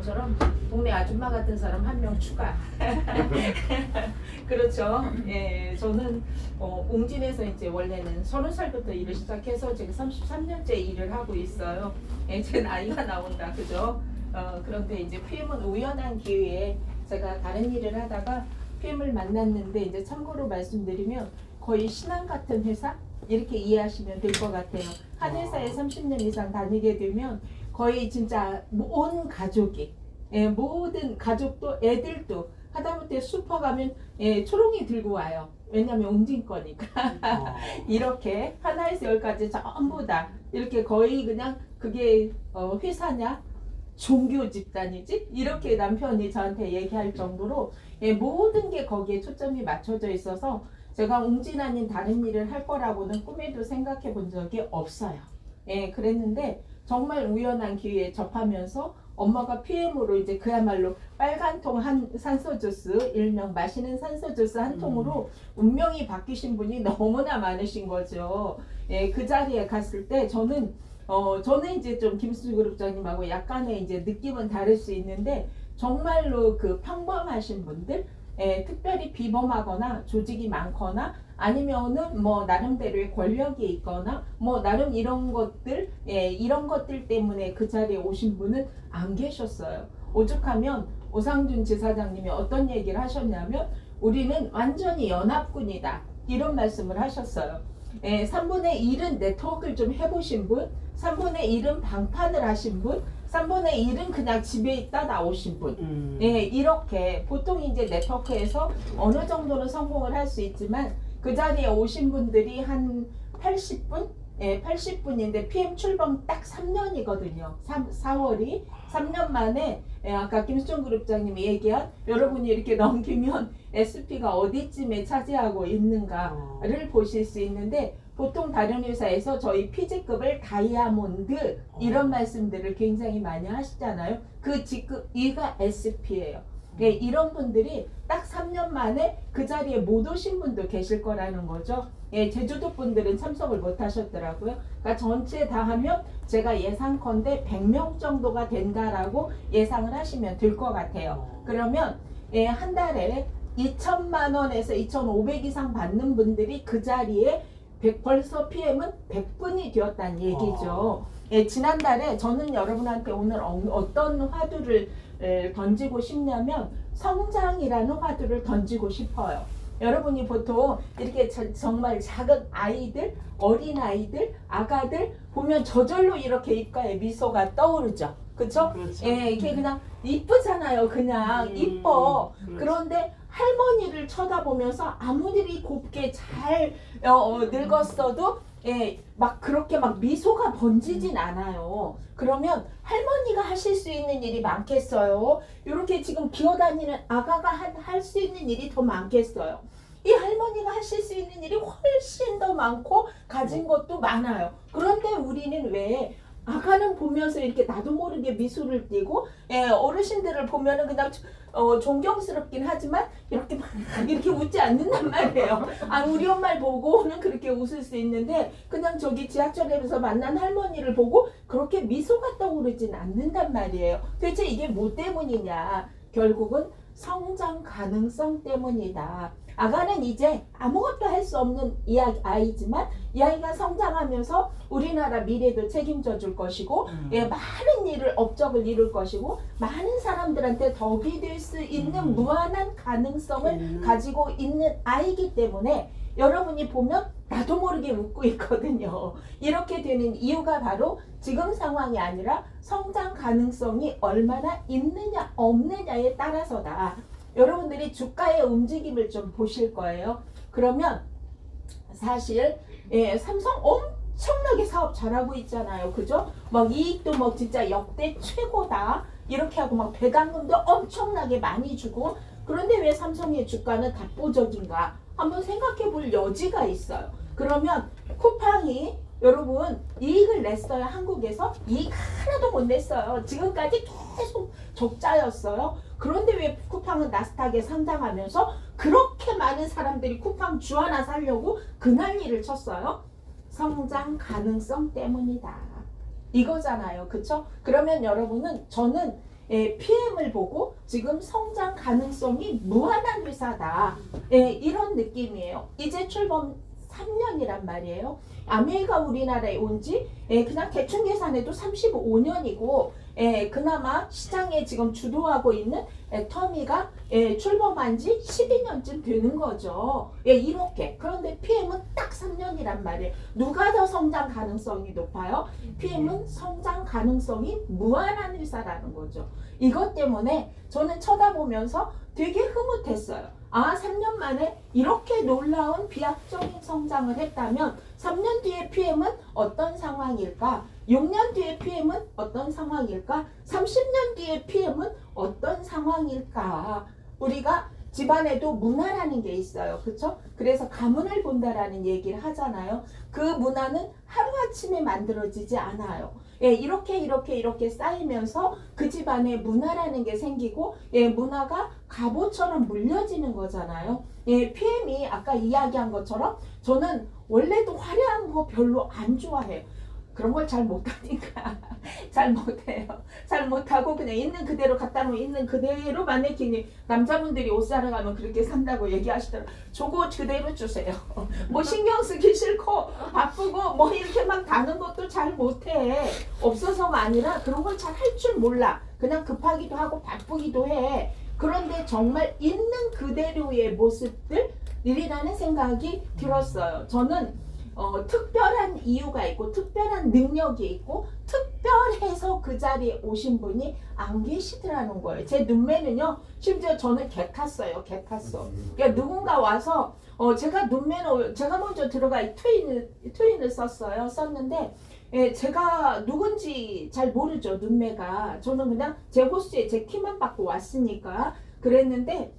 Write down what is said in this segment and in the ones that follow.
것처럼 동네 아줌마 같은 사람 한 명 추가. 그렇죠. 예, 저는 웅진에서 이제 원래는 30살부터 일을 시작해서 지금 33년째 일을 하고 있어요. 예, 제 나이가 나온다, 그죠? 그런데 이제 PM은 우연한 기회에 제가 다른 일을 하다가 PM을 만났는데, 이제 참고로 말씀드리면 거의 신앙 같은 회사? 이렇게 이해하시면 될 것 같아요. 한 회사에 30년 이상 다니게 되면 거의 진짜 온 가족이, 예, 모든 가족도 애들도 하다못해 슈퍼 가면 초롱이 들고 와요. 왜냐면 웅진 거니까. 이렇게 하나에서 열까지 전부 다 이렇게 거의 그냥 그게 회사냐? 종교 집단이지? 이렇게 남편이 저한테 얘기할 정도로 모든 게 거기에 초점이 맞춰져 있어서 제가 웅진 아닌 다른 일을 할 거라고는 꿈에도 생각해 본 적이 없어요. 예, 그랬는데 정말 우연한 기회에 접하면서 엄마가 PM으로 이제 그야말로 빨간 통 한 산소주스, 일명 마시는 산소주스 한 통으로 운명이 바뀌신 분이 너무나 많으신 거죠. 예, 그 자리에 갔을 때 저는 이제 좀 김수주 그룹장님하고 약간의 이제 느낌은 다를 수 있는데, 정말로 그 평범하신 분들, 특별히 비범하거나 조직이 많거나 아니면은 뭐 나름대로의 권력이 있거나 뭐 나름 이런 것들, 이런 것들 때문에 그 자리에 오신 분은 안 계셨어요. 오죽하면 오상준 지사장님이 어떤 얘기를 하셨냐면 우리는 완전히 연합군이다, 이런 말씀을 하셨어요. 3분의 1은 네트워크를 좀 해보신 분, 3분의 1은 방판을 하신 분, 3분의 1은 그냥 집에 있다 나오신 분. 이렇게 보통 이제 네트워크에서 어느 정도는 성공을 할 수 있지만 그 자리에 오신 분들이 한 80분? 80분인데 PM 출범 딱 3년이거든요. 4월이 3년 만에 아까 김수정 그룹장님이 얘기한 여러분이 이렇게 넘기면 SP가 어디쯤에 차지하고 있는가를 보실 수 있는데, 보통 다른 회사에서 저희 PG급을 다이아몬드 이런 말씀들을 굉장히 많이 하시잖아요. 그 직급 이가 SP예요. 이런 분들이 딱 3년 만에 그 자리에 못 오신 분도 계실 거라는 거죠. 제주도 분들은 참석을 못 하셨더라고요. 그러니까 전체 다 하면 제가 예상컨대 100명 정도가 된다라고 예상을 하시면 될 것 같아요. 그러면 한 달에 2천만 원에서 2,500 이상 받는 분들이 그 자리에 벌써 PM은 100분이 되었다는 얘기죠. 지난달에 저는 여러분한테 오늘 어떤 화두를 던지고 싶냐면 성장이라는 화두를 던지고 싶어요. 여러분이 보통 이렇게 정말 작은 아이들, 어린 아이들, 아가들 보면 저절로 이렇게 입가에 미소가 떠오르죠. 그쵸? 그렇죠. 이게 그냥 이쁘잖아요. 그냥 이뻐. 그렇죠. 그런데 할머니를 쳐다보면서 아무리 곱게 잘 늙었어도 막 그렇게 막 미소가 번지진 않아요. 그러면 할머니가 하실 수 있는 일이 많겠어요? 이렇게 지금 기어다니는 아가가 할 수 있는 일이 더 많겠어요? 이 할머니가 하실 수 있는 일이 훨씬 더 많고 가진 것도 많아요. 그런데 우리는 왜 아가는 보면서 이렇게 나도 모르게 미소를 띠고, 어르신들을 보면은 그냥 존경스럽긴 하지만 이렇게 막 이렇게 웃지 않는단 말이에요. 우리 엄마를 보고는 그렇게 웃을 수 있는데 그냥 저기 지하철에서 만난 할머니를 보고 그렇게 미소가 떠오르진 않는단 말이에요. 도대체 이게 뭐 때문이냐? 결국은 성장 가능성 때문이다. 아가는 이제 아무것도 할 수 없는 아이지만 이 아이가 성장하면서 우리나라 미래도 책임져 줄 것이고, 많은 일을 업적을 이룰 것이고, 많은 사람들한테 덕이 될 수 있는 무한한 가능성을 가지고 있는 아이기 때문에 여러분이 보면 나도 모르게 웃고 있거든요. 이렇게 되는 이유가 바로 지금 상황이 아니라 성장 가능성이 얼마나 있느냐 없느냐에 따라서다. 여러분들이 주가의 움직임을 좀 보실 거예요. 그러면 사실 삼성 엄청나게 사업 잘하고 있잖아요. 그죠? 막 이익도 막 진짜 역대 최고다 이렇게 하고 막 배당금도 엄청나게 많이 주고, 그런데 왜 삼성의 주가는 답보적인가 한번 생각해 볼 여지가 있어요. 그러면 쿠팡이 여러분 이익을 냈어요. 한국에서 이익 하나도 못 냈어요. 지금까지 계속 적자였어요. 그런데 왜 쿠팡은 나스닥에 상장하면서 그렇게 많은 사람들이 쿠팡 주 하나 사려고 그 난리를 쳤어요? 성장 가능성 때문이다. 이거잖아요. 그쵸? 그러면 여러분은 저는 PM을 보고 지금 성장 가능성이 무한한 회사다. 이런 느낌이에요. 이제 출범 3년이란 말이에요. 아메이가 우리나라에 온지 그냥 대충 계산해도 35년이고 그나마 시장에 지금 주도하고 있는 애터미가 출범한 지 12년쯤 되는 거죠. 이렇게. 그런데 PM은 딱 3년이란 말이에요. 누가 더 성장 가능성이 높아요? PM은 성장 가능성이 무한한 회사라는 거죠. 이것 때문에 저는 쳐다보면서 되게 흐뭇했어요. 아, 3년 만에 이렇게 놀라운 비약적인 성장을 했다면 3년 뒤에 PM은 어떤 상황일까? 6년 뒤에 PM은 어떤 상황일까? 30년 뒤에 PM은 어떤 상황일까? 우리가 집안에도 문화라는 게 있어요. 그렇죠? 그래서 가문을 본다라는 얘기를 하잖아요. 그 문화는 하루아침에 만들어지지 않아요. 이렇게 쌓이면서 그 집안에 문화라는 게 생기고 문화가 갑오처럼 물려지는 거잖아요. PM이 아까 이야기한 것처럼 저는 원래도 화려한 거 별로 안 좋아해요. 그런 걸 잘 못하니까 잘 못해요. 잘 못하고 그냥 있는 그대로 갖다 놓으면 있는 그대로 마네킹이 남자분들이 옷 사러 가면 그렇게 산다고 얘기하시더라고요. 저거 그대로 주세요. 뭐 신경 쓰기 싫고 바쁘고 뭐 이렇게 막 다는 것도 잘 못해. 없어서가 아니라 그런 걸 잘 할 줄 몰라. 그냥 급하기도 하고 바쁘기도 해. 그런데 정말 있는 그대로의 모습들이라는 생각이 들었어요. 저는 특별한 이유가 있고 특별한 능력이 있고 특별해서 그 자리에 오신 분이 안 계시더라는 거예요. 제 눈매는요, 심지어 저는 개 탔어. 그러니까 누군가 와서 제가 눈매는 제가 먼저 들어가 트윈을 썼는데 제가 누군지 잘 모르죠. 눈매가. 저는 그냥 제 호수에 제 키만 받고 왔으니까 그랬는데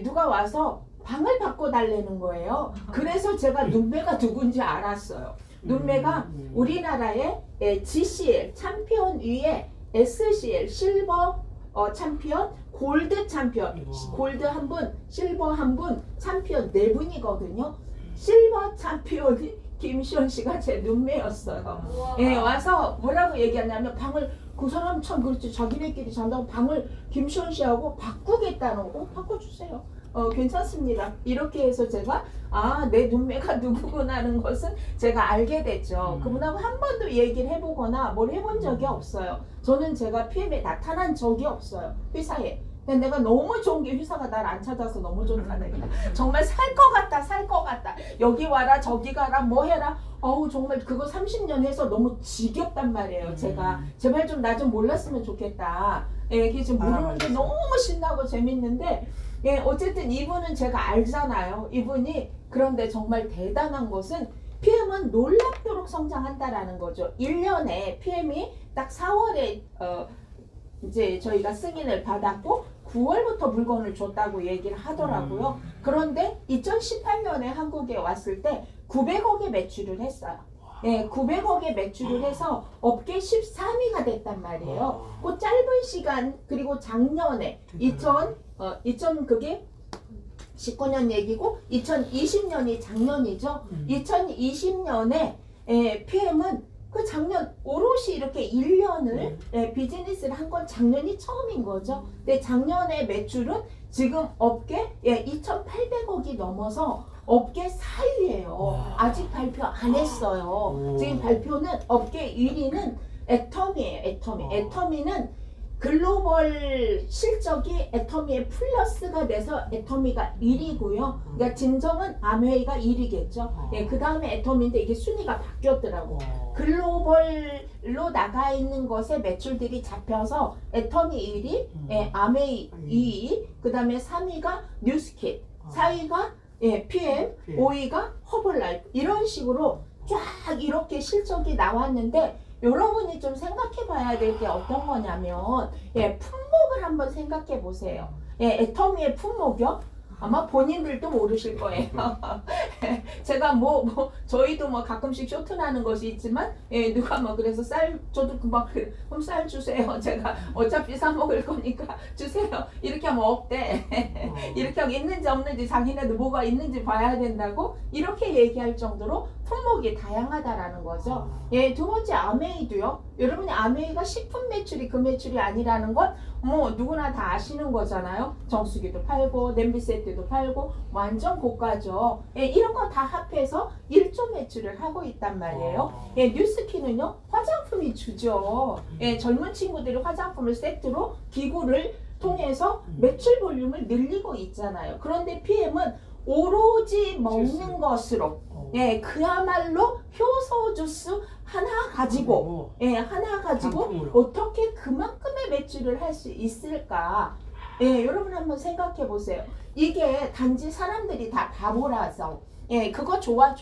누가 와서 방을 바꿔달라는 거예요. 그래서 제가 눈매가 누군지 알았어요. 눈매가 우리나라의 GCL 챔피언 위에 SCL 실버 챔피언, 골드 챔피언, 골드 한 분, 실버 한 분, 챔피언 네 분이거든요. 실버 챔피언이 김시원 씨가 제 눈매였어요. 와서 뭐라고 얘기하냐면 방을 그 사람 참 그렇지 자기네끼리 잔다고 방을 김시원 씨하고 바꾸겠다는 거 바꿔주세요. 괜찮습니다. 이렇게 해서 제가 내 눈매가 누구구나 하는 것은 제가 알게 됐죠. 그분하고 한 번도 얘기를 해보거나 뭘 해본 적이 없어요. 저는 제가 PM에 나타난 적이 없어요. 회사에. 근데 내가 너무 좋은 게 회사가 날 안 찾아서 너무 좋다는 거야. 정말 살 것 같다. 여기 와라 저기 가라 뭐 해라. 정말 그거 30년 해서 너무 지겹단 말이에요. 제가 제발 좀 나 좀 몰랐으면 좋겠다. 이게 좀 모르는 게 너무 신나고 재밌는데 어쨌든 이분은 제가 알잖아요. 이분이 그런데 정말 대단한 것은 PM은 놀랍도록 성장한다라는 거죠. 1년에 PM이 딱 4월에 이제 저희가 승인을 받았고 9월부터 물건을 줬다고 얘기를 하더라고요. 그런데 2018년에 한국에 왔을 때 900억의 매출을 했어요. 900억의 매출을 해서 업계 13위가 됐단 말이에요. 그 짧은 시간 그리고 작년에 2000 그게 19년 얘기고 2020년이 작년이죠. 2020년에 PM은 그 작년 오롯이 이렇게 1년을 비즈니스를 한 건 작년이 처음인 거죠. 근데 작년의 매출은 지금 업계 2,800억이 넘어서 업계 4위예요. 아직 발표 안 했어요. 지금 발표는 업계 1위는 애터미예요. 애터미는 글로벌 실적이 애터미의 플러스가 돼서 애터미가 1위고요. 그러니까 진정은 아메이가 1위겠죠. 그 다음에 애터미인데 이게 순위가 바뀌었더라고. 글로벌로 나가 있는 것에 매출들이 잡혀서 애터미 1위, 아메이 2위, 그 다음에 3위가 뉴스킷, 4위가 PM, 5위가 허블라이프 이런 식으로 쫙 이렇게 실적이 나왔는데 여러분이 좀 생각해 봐야 될 게 어떤 거냐면 품목을 한번 생각해 보세요. 애터미의 품목이요? 아마 본인들도 모르실 거예요. 제가 저희도 가끔씩 쇼트 나는 것이 있지만 누가 그래서 쌀 저도 금방 그럼 쌀 주세요. 제가 어차피 사 먹을 거니까 주세요. 이렇게 하면 없대. 이렇게 하면 있는지 없는지 자기네도 뭐가 있는지 봐야 된다고 이렇게 얘기할 정도로 품목이 다양하다라는 거죠. 예, 두 번째 아메이도요. 여러분이 아메이가 식품 매출이 그 매출이 아니라는 건 뭐 누구나 다 아시는 거잖아요. 정수기도 팔고 냄비 세트도 팔고 완전 고가죠. 예, 이런 거 다 합해서 1조 매출을 하고 있단 말이에요. 예, 뉴스키는요 화장품이 주죠. 예, 젊은 친구들이 화장품을 세트로 기구를 통해서 매출 볼륨을 늘리고 있잖아요. 그런데 PM은 오로지 먹는 것으로 예, 그야말로 효소 주스 하나 가지고 하나 가지고 상품으로. 어떻게 그만큼의 매출을 할 수 있을까? 예, 여러분 한번 생각해 보세요. 이게 단지 사람들이 다 바보라서 예, 그거 좋아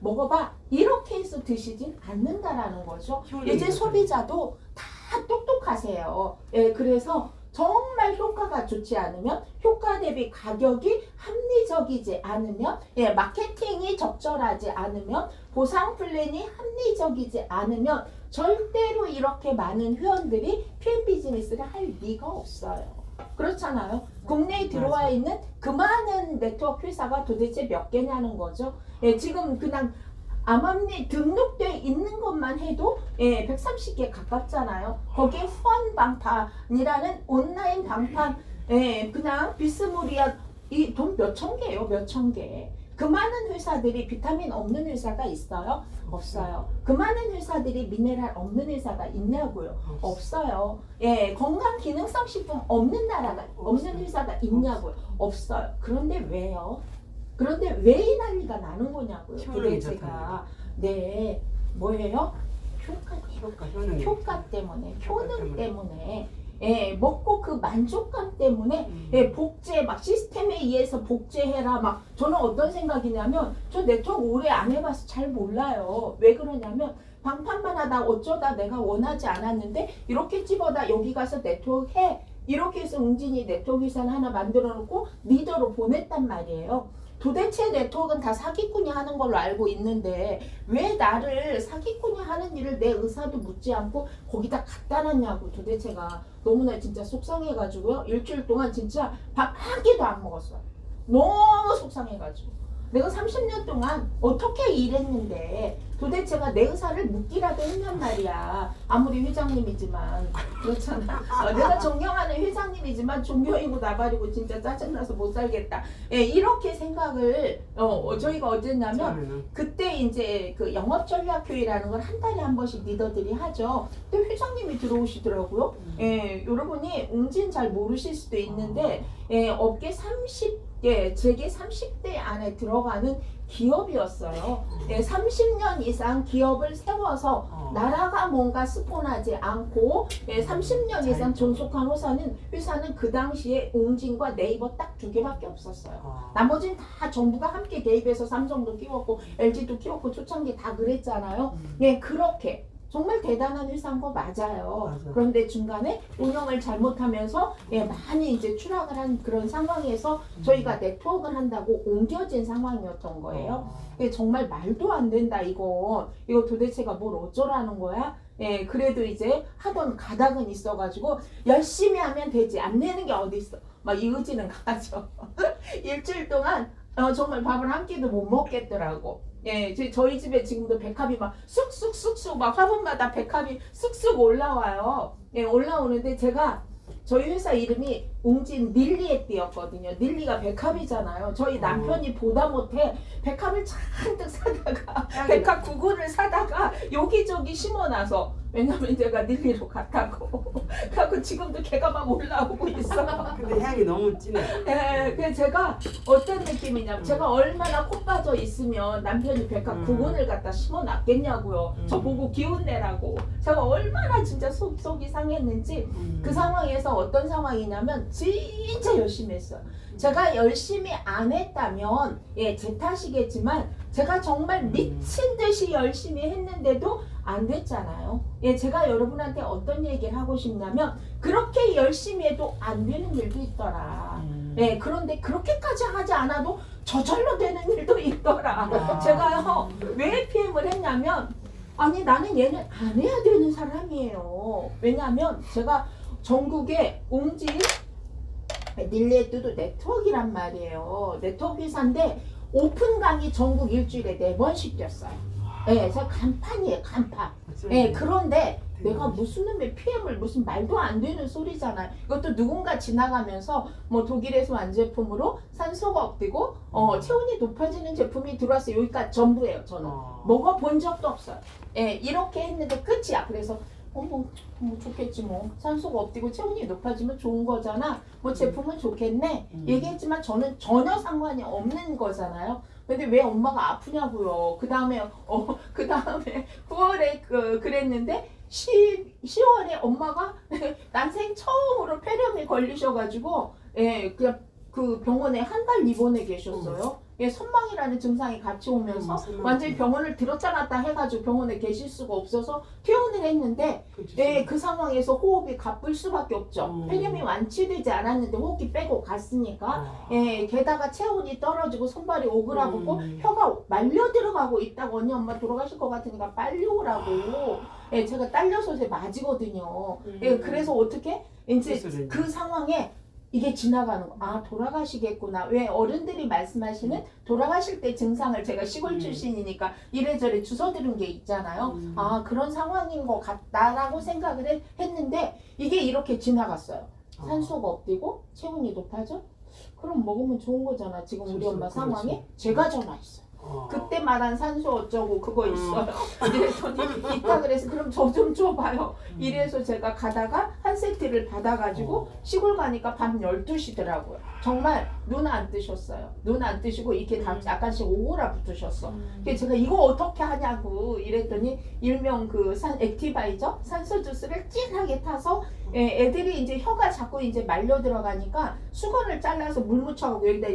먹어봐 이렇게 해서 드시진 않는다라는 거죠. 이제 소비자도 다 똑똑하세요. 예, 그래서 정말 효과가 좋지 않으면 효과 대비 가격이 합리적이지 않으면 예, 마케팅이 적절하지 않으면 보상 플랜이 합리적이지 않으면 절대로 이렇게 많은 회원들이 PM 비즈니스를 할 리가 없어요. 그렇잖아요. 국내에 들어와 있는 그 많은 네트워크 회사가 도대체 몇 개냐는 거죠. 예, 지금 그냥 암암리 등록되어 있는 것만 해도 130개 가깝잖아요. 거기에 후원방판이라는 온라인 방판 그냥 비스무리한 이 돈 몇천 개예요. 몇천 개. 그 많은 회사들이 비타민 없는 회사가 있어요? 없어요. 그 많은 회사들이 미네랄 없는 회사가 있냐고요? 없어요. 예, 건강 기능성 식품 없는 나라가 없는 회사가 있냐고요? 없어요. 그런데 왜요? 그런데 왜 이 난리가 나는 거냐고요. 도대체가 네 뭐예요? 효과 때문에 효능 때문에 예, 먹고 그 만족감 때문에 예, 복제 막 시스템에 의해서 복제해라 막 저는 어떤 생각이냐면 저 네트워크 오래 안 해봐서 잘 몰라요. 왜 그러냐면 방판만 하다 어쩌다 내가 원하지 않았는데 이렇게 집어다 여기 가서 네트워크 해 이렇게 해서 웅진이 네트워크 회사를 하나 만들어 놓고 리더로 보냈단 말이에요. 도대체 네트워크는 다 사기꾼이 하는 걸로 알고 있는데 왜 나를 사기꾼이 하는 일을 내 의사도 묻지 않고 거기다 갖다 놨냐고 도대체가 너무나 진짜 속상해가지고요. 일주일 동안 진짜 밥 한 끼도 안 먹었어요. 너무 속상해가지고 내가 30년 동안 어떻게 일했는데 도대체가 내 의사를 묻기라도 했냔 말이야. 아무리 회장님이지만 그렇잖아. 내가 존경하는 회장님이지만 종교이고 나발이고 진짜 짜증나서 못 살겠다. 예, 이렇게 생각을 저희가 어쨌냐면 그때 이제 그 영업전략회의라는 걸 한 달에 한 번씩 리더들이 하죠. 근데 회장님이 들어오시더라고요. 예, 여러분이 웅진 잘 모르실 수도 있는데 예, 업계 30개, 제게 30대 안에 들어가는 기업이었어요. 예, 30년 이상 기업을 세워서 나라가 뭔가 스폰하지 않고 30년 이상 존속한 회사는 그 당시에 웅진과 네이버 딱 두 개밖에 없었어요. 나머지는 다 정부가 함께 개입해서 삼성도 키웠고 LG도 키웠고 초창기 다 그랬잖아요. 예, 그렇게 정말 대단한 회사인 거 맞아요. 그런데 중간에 운영을 잘못하면서 많이 이제 추락을 한 그런 상황에서 저희가 네트워크를 한다고 옮겨진 상황이었던 거예요. 정말 말도 안 된다 이거 도대체가 뭘 어쩌라는 거야? 예, 그래도 이제 하던 가닥은 있어가지고 열심히 하면 되지 안 내는 게 어디 있어? 막 이 의지는 강하죠. 일주일 동안 정말 밥을 한 끼도 못 먹겠더라고. 예, 저희 집에 지금도 백합이 막 쑥쑥쑥쑥 막 화분마다 백합이 쑥쑥 올라와요. 예, 올라오는데 제가 저희 회사 이름이 웅진 닐리의 띠였거든요. 닐리가 백합이잖아요. 저희 남편이 보다 못해 백합을 잔뜩 사다가 백합 9군을 사다가 여기저기 심어놔서 왜냐면 제가 닐리로 갔다고 그래갖고 지금도 걔가 막 올라오고 있어. 근데 향이 너무 진해. 예, 그래서 제가 어떤 느낌이냐면 제가 얼마나 코 빠져 있으면 남편이 백합 9군을 갖다 심어놨겠냐고요. 저 보고 기운 내라고. 제가 얼마나 진짜 속이 상했는지 그 상황에서 어떤 상황이냐면 진짜 열심히 했어요. 제가 열심히 안 했다면 제 탓이겠지만 제가 정말 미친 듯이 열심히 했는데도 안 됐잖아요. 제가 여러분한테 어떤 얘기를 하고 싶냐면 그렇게 열심히 해도 안 되는 일도 있더라. 그런데 그렇게까지 하지 않아도 저절로 되는 일도 있더라. 제가요 왜 PM을 했냐면 아니 나는 얘는 안 해야 되는 사람이에요. 왜냐하면 제가 전국에 웅진 닐리의 뜻도 네트워크란 말이에요. 네트워크 회사인데 오픈 강의 전국 일주일에 4번씩 뛰었어요. 예, 저 간판이에요, 간판. 예, 그런데 내가 무슨 놈의 PM을 무슨 말도 안 되는 소리잖아요. 이것도 누군가 지나가면서 뭐 독일에서 완 제품으로 산소가 없대고 체온이 높아지는 제품이 들어왔어요. 여기까지 전부예요. 저는 먹어본 적도 없어요. 예, 이렇게 했는데 끝이야. 그래서 뭐 좋겠지 뭐 산소가 없대고 체온이 높아지면 좋은 거잖아. 뭐 제품은 좋겠네. 얘기했지만 저는 전혀 상관이 없는 거잖아요. 근데 왜 엄마가 아프냐고요. 그 다음에 9월에 그랬는데 10월에 엄마가 난생 처음으로 폐렴에 걸리셔가지고 예, 그냥 그 병원에 한 달 입원해 계셨어요. 예, 선망이라는 증상이 같이 오면서 완전히 병원을 들었다 놨다 해가지고 병원에 계실 수가 없어서 퇴원을 했는데 예, 그 상황에서 호흡이 가쁠 수밖에 없죠. 폐렴이 완치되지 않았는데 호흡기 빼고 갔으니까 예, 게다가 체온이 떨어지고 손발이 오그라들고 혀가 말려 들어가고 있다고 언니 엄마 돌아가실 것 같으니까 빨리 오라고 예, 제가 딸려서 맞이거든요. 예, 그래서 어떻게 이제 그 상황에 이게 지나가는 거. 아, 돌아가시겠구나. 왜 어른들이 말씀하시는 돌아가실 때 증상을 제가 시골 출신이니까 이래저래 주워들은 게 있잖아요. 아, 그런 상황인 것 같다라고 생각을 했는데 이게 이렇게 지나갔어요. 산소가 없대고 체온이 높아져? 그럼 먹으면 좋은 거잖아. 지금 우리 엄마 상황에 제가 전화했어요. 그때 말한 산소 어쩌고 그거 있어요. 이랬더니 있다 그래서 그럼 저 좀 줘봐요. 이래서 제가 가다가 한 세트를 받아가지고 시골 가니까 밤 12시더라고요. 정말 눈 안 뜨셨어요. 눈 안 뜨시고 이렇게 다 약간씩 오그라붙으셨어. 그래서 제가 이거 어떻게 하냐고 이랬더니 일명 그 액티바이저 산소 주스를 진하게 타서 애들이 이제 혀가 자꾸 이제 말려 들어가니까 수건을 잘라서 물 묻혀가고 여기다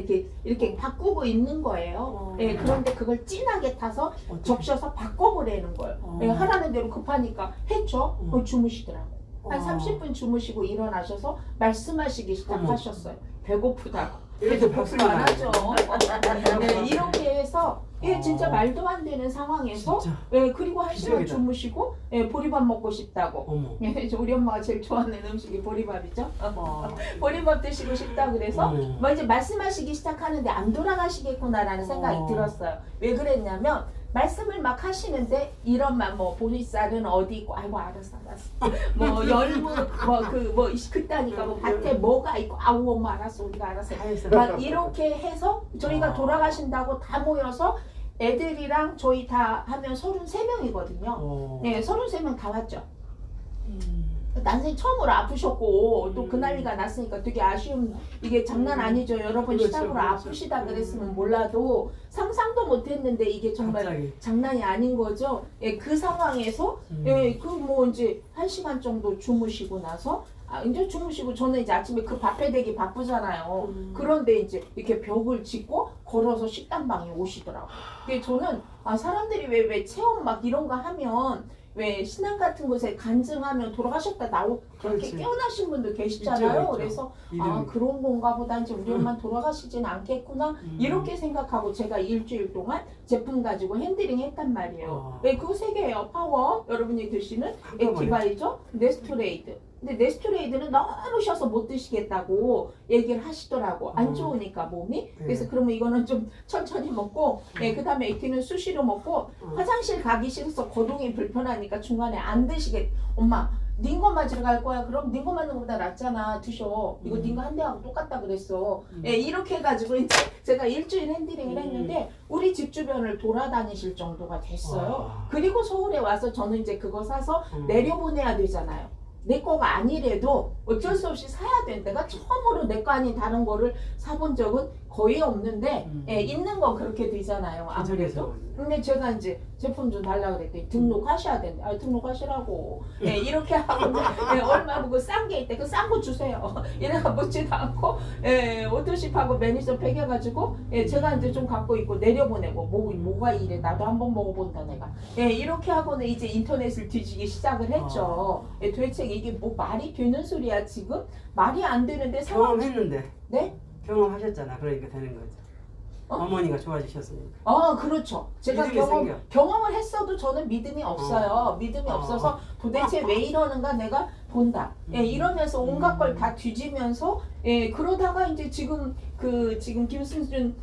이렇게 바꾸고 있는 거예요. 예, 그런데 그걸 진하게 타서 적셔서 바꿔보라는 거예요. 예, 하라는 대로 급하니까 했죠. 주무시더라고. 한 30분 주무시고 일어나셔서 말씀하시기 시작하셨어요. 배고프다고. 이렇게 박수를 안 하죠. 네, 이렇게 해서 진짜 말도 안 되는 상황에서 그리고 1시간 주무시고 보리밥 먹고 싶다고. 우리 엄마가 제일 좋아하는 음식이 보리밥이죠. 보리밥 드시고 싶다 그래서 이제 말씀하시기 시작하는데 안 돌아가시겠구나라는 생각이 들었어요. 왜 그랬냐면 말씀을 막 하시는데 이런만 뭐 보리쌀은 어디 있고 아이고 알았어 뭐 열무 그따니까 뭐 밭에 뭐가 있고 아우 엄마 알았어 우리가 알았어 막 이렇게 해서 저희가 돌아가신다고 다 모여서 애들이랑 저희 다 하면 33명이거든요. 네, 33명 다 왔죠. 난생 처음으로 아프셨고 또 그 난리가 났으니까 되게 아쉬운 이게 장난 아니죠. 여러분 시작으로 아프시다 그랬으면 몰라도 상상도 못했는데 이게 정말 갑자기. 장난이 아닌 거죠. 예, 그 상황에서 그 뭐 이제 1시간 정도 주무시고 나서 이제 주무시고 저는 이제 아침에 그 밥해 되기 바쁘잖아요. 그런데 이제 이렇게 벽을 짚고 걸어서 식단방에 오시더라고요. 그게 저는 사람들이 왜 체험 막 이런 거 하면 왜 신앙 같은 곳에 간증하면 돌아가셨다 그렇게 깨어나신 분도 계시잖아요. 있죠. 그래서 그런 건가 보다 이제 우리 엄마 돌아가시진 않겠구나 이렇게 생각하고 제가 일주일 동안 제품 가지고 핸들링 했단 말이에요. 왜 그 세 개예요. 파워 여러분이 드시는 액티바이저, 네스토레이드. 근데 네스토레이드는 너무 쉬어서 못 드시겠다고 얘기를 하시더라고. 안 좋으니까 몸이. 그래서 그러면 이거는 좀 천천히 먹고 그 다음에 액티는 수시로 먹고 화장실 가기 싫어서 거동이 불편하니까 중간에 안 드시겠. 엄마 닌거 맞으러 갈 거야. 그럼 닌거 맞는 것보다 낫잖아. 드셔. 이거 닌거 한 대하고 똑같다 그랬어. 이렇게 해가지고 이제 제가 일주일 핸들링을 했는데 우리 집 주변을 돌아다니실 정도가 됐어요. 그리고 서울에 와서 저는 이제 그거 사서 내려보내야 되잖아요. 내 거가 아니래도 어쩔 수 없이 사야 된 내가 처음으로 내 거 아닌 다른 거를 사본 적은 거의 없는데 있는 건 그렇게 되잖아요. 아무래도. 근데 제가 이제 제품 좀 달라고 그랬더니 등록하셔야 된대. 등록하시라고. 이렇게 하고 얼마 보고 싼 게 있대. 그 싼 거 주세요. 이래가 묻지도 않고 오토십하고 매니저 패겨가지고 제가 이제 좀 갖고 있고 내려보내고 뭐가 이래 나도 한번 먹어본다 내가. 이렇게 하고는 이제 인터넷을 뒤지기 시작을 했죠. 도대체 이게 뭐 말이 되는 소리야 지금? 말이 안 되는데 경험했는데. 네? 경험하셨잖아. 그러니까 되는 거죠. 어머니가 좋아지셨으니까. 그렇죠. 제가 믿음이 경험을 했어도 저는 믿음이 없어요. 믿음이 없어서 도대체 왜 이러는가 내가 본다. 이러면서 온갖 걸 다 뒤지면서 그러다가 이제 지금 김승준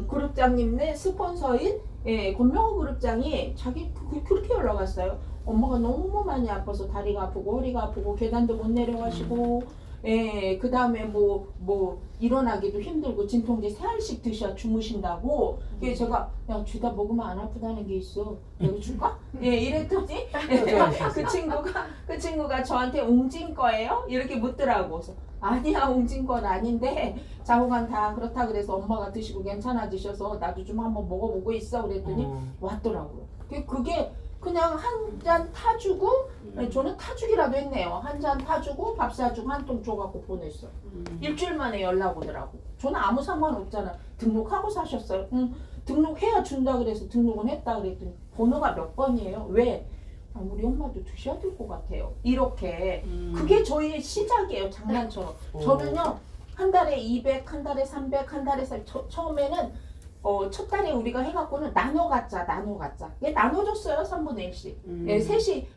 그룹장님네 스폰서인 권명호 그룹장이 자기 그렇게 연락 왔어요. 엄마가 너무 많이 아파서 다리가 아프고 허리가 아프고 계단도 못 내려가시고 그 다음에 뭐 일어나기도 힘들고 진통제 3알씩 드셔 주무신다고. 그래서 제가 야 주다 먹으면 안 아프다는 게 있어. 내가 줄까? 이랬더니 그 친구가 저한테 웅진 거예요? 이렇게 묻더라고. 그래서 아니야 웅진 건 아닌데 자고간 다 그렇다 그래서 엄마가 드시고 괜찮아지셔서 나도 좀 한번 먹어보고 있어 그랬더니 왔더라고요. 그게 그냥 한 잔 타주고 저는 타주기라도 했네요. 한 잔 타주고 밥 사주고 한 통 줘갖고 보냈어. 일주일 만에 연락 오더라고. 저는 아무 상관없잖아. 등록하고 사셨어요? 응. 등록해야 준다 그래서 등록은 했다 그랬더니 번호가 몇 번이에요? 왜? 아, 우리 엄마도 드셔야 될 것 같아요. 이렇게 그게 저희의 시작이에요. 장난처럼. 저는요 한 달에 200, 한 달에 300, 한 달에 400 처음에는 첫 달에 우리가 해갖고는 나눠 갖자. 얘 나눠줬어요 3분의 1씩.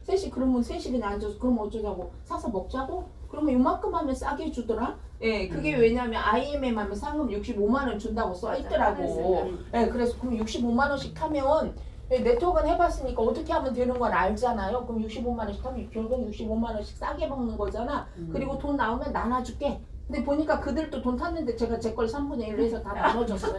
셋이 그러면 셋이 그냥 앉아서 그럼 어쩌자고 사서 먹자고. 그러면 이만큼 하면 싸게 주더라. 그게 왜냐면 IMM 하면 상금 65만 원 준다고 써 있더라고. 그래서 그럼 65만 원씩 하면 네트워크는 해봤으니까 어떻게 하면 되는 건 알잖아요. 그럼 65만 원씩 하면 결국 65만 원씩 싸게 먹는 거잖아. 그리고 돈 나오면 나눠줄게. 근데 보니까 그들도 돈 탔는데 제가 제 걸 3분의 1로 해서 다 나눠줬어요.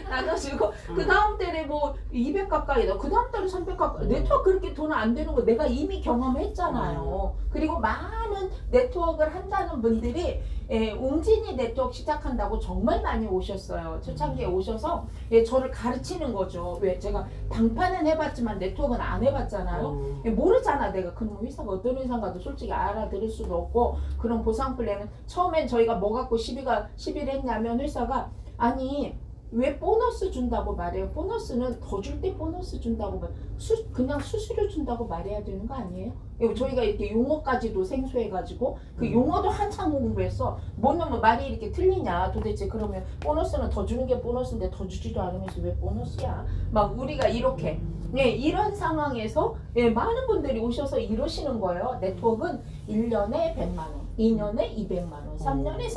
나눠주고 그 다음 달에 뭐 200 가까이 그 다음 달에 300 가까이 네트워크 그렇게 돈 안 되는 거 내가 이미 경험했잖아요. 그리고 많은 네트워크를 한다는 분들이 웅진이 네트워크 시작한다고 정말 많이 오셨어요. 초창기에 오셔서 저를 가르치는 거죠. 왜 제가 방판은 해봤지만 네트워크는 안 해봤잖아요. 모르잖아 내가. 그럼 회사가 어떤 회사인가도 솔직히 알아들을 수도 없고. 그런 보상 플랜은 처음엔 저희가 뭐 갖고 시비를 했냐면 회사가 아니 왜 보너스 준다고 말해요. 보너스는 더 줄 때 보너스 준다고 그냥 수수료 준다고 말해야 되는 거 아니에요? 저희가 이렇게 용어까지도 생소해가지고 그 용어도 한참 공부해서 뭐냐면 말이 이렇게 틀리냐 도대체. 그러면 보너스는 더 주는 게 보너스인데 더 주지도 않으면서 왜 보너스야. 막 우리가 이렇게 이런 상황에서 많은 분들이 오셔서 이러시는 거예요. 네트워크는 1년에 100만 원, 2년에 200만 원, 3년에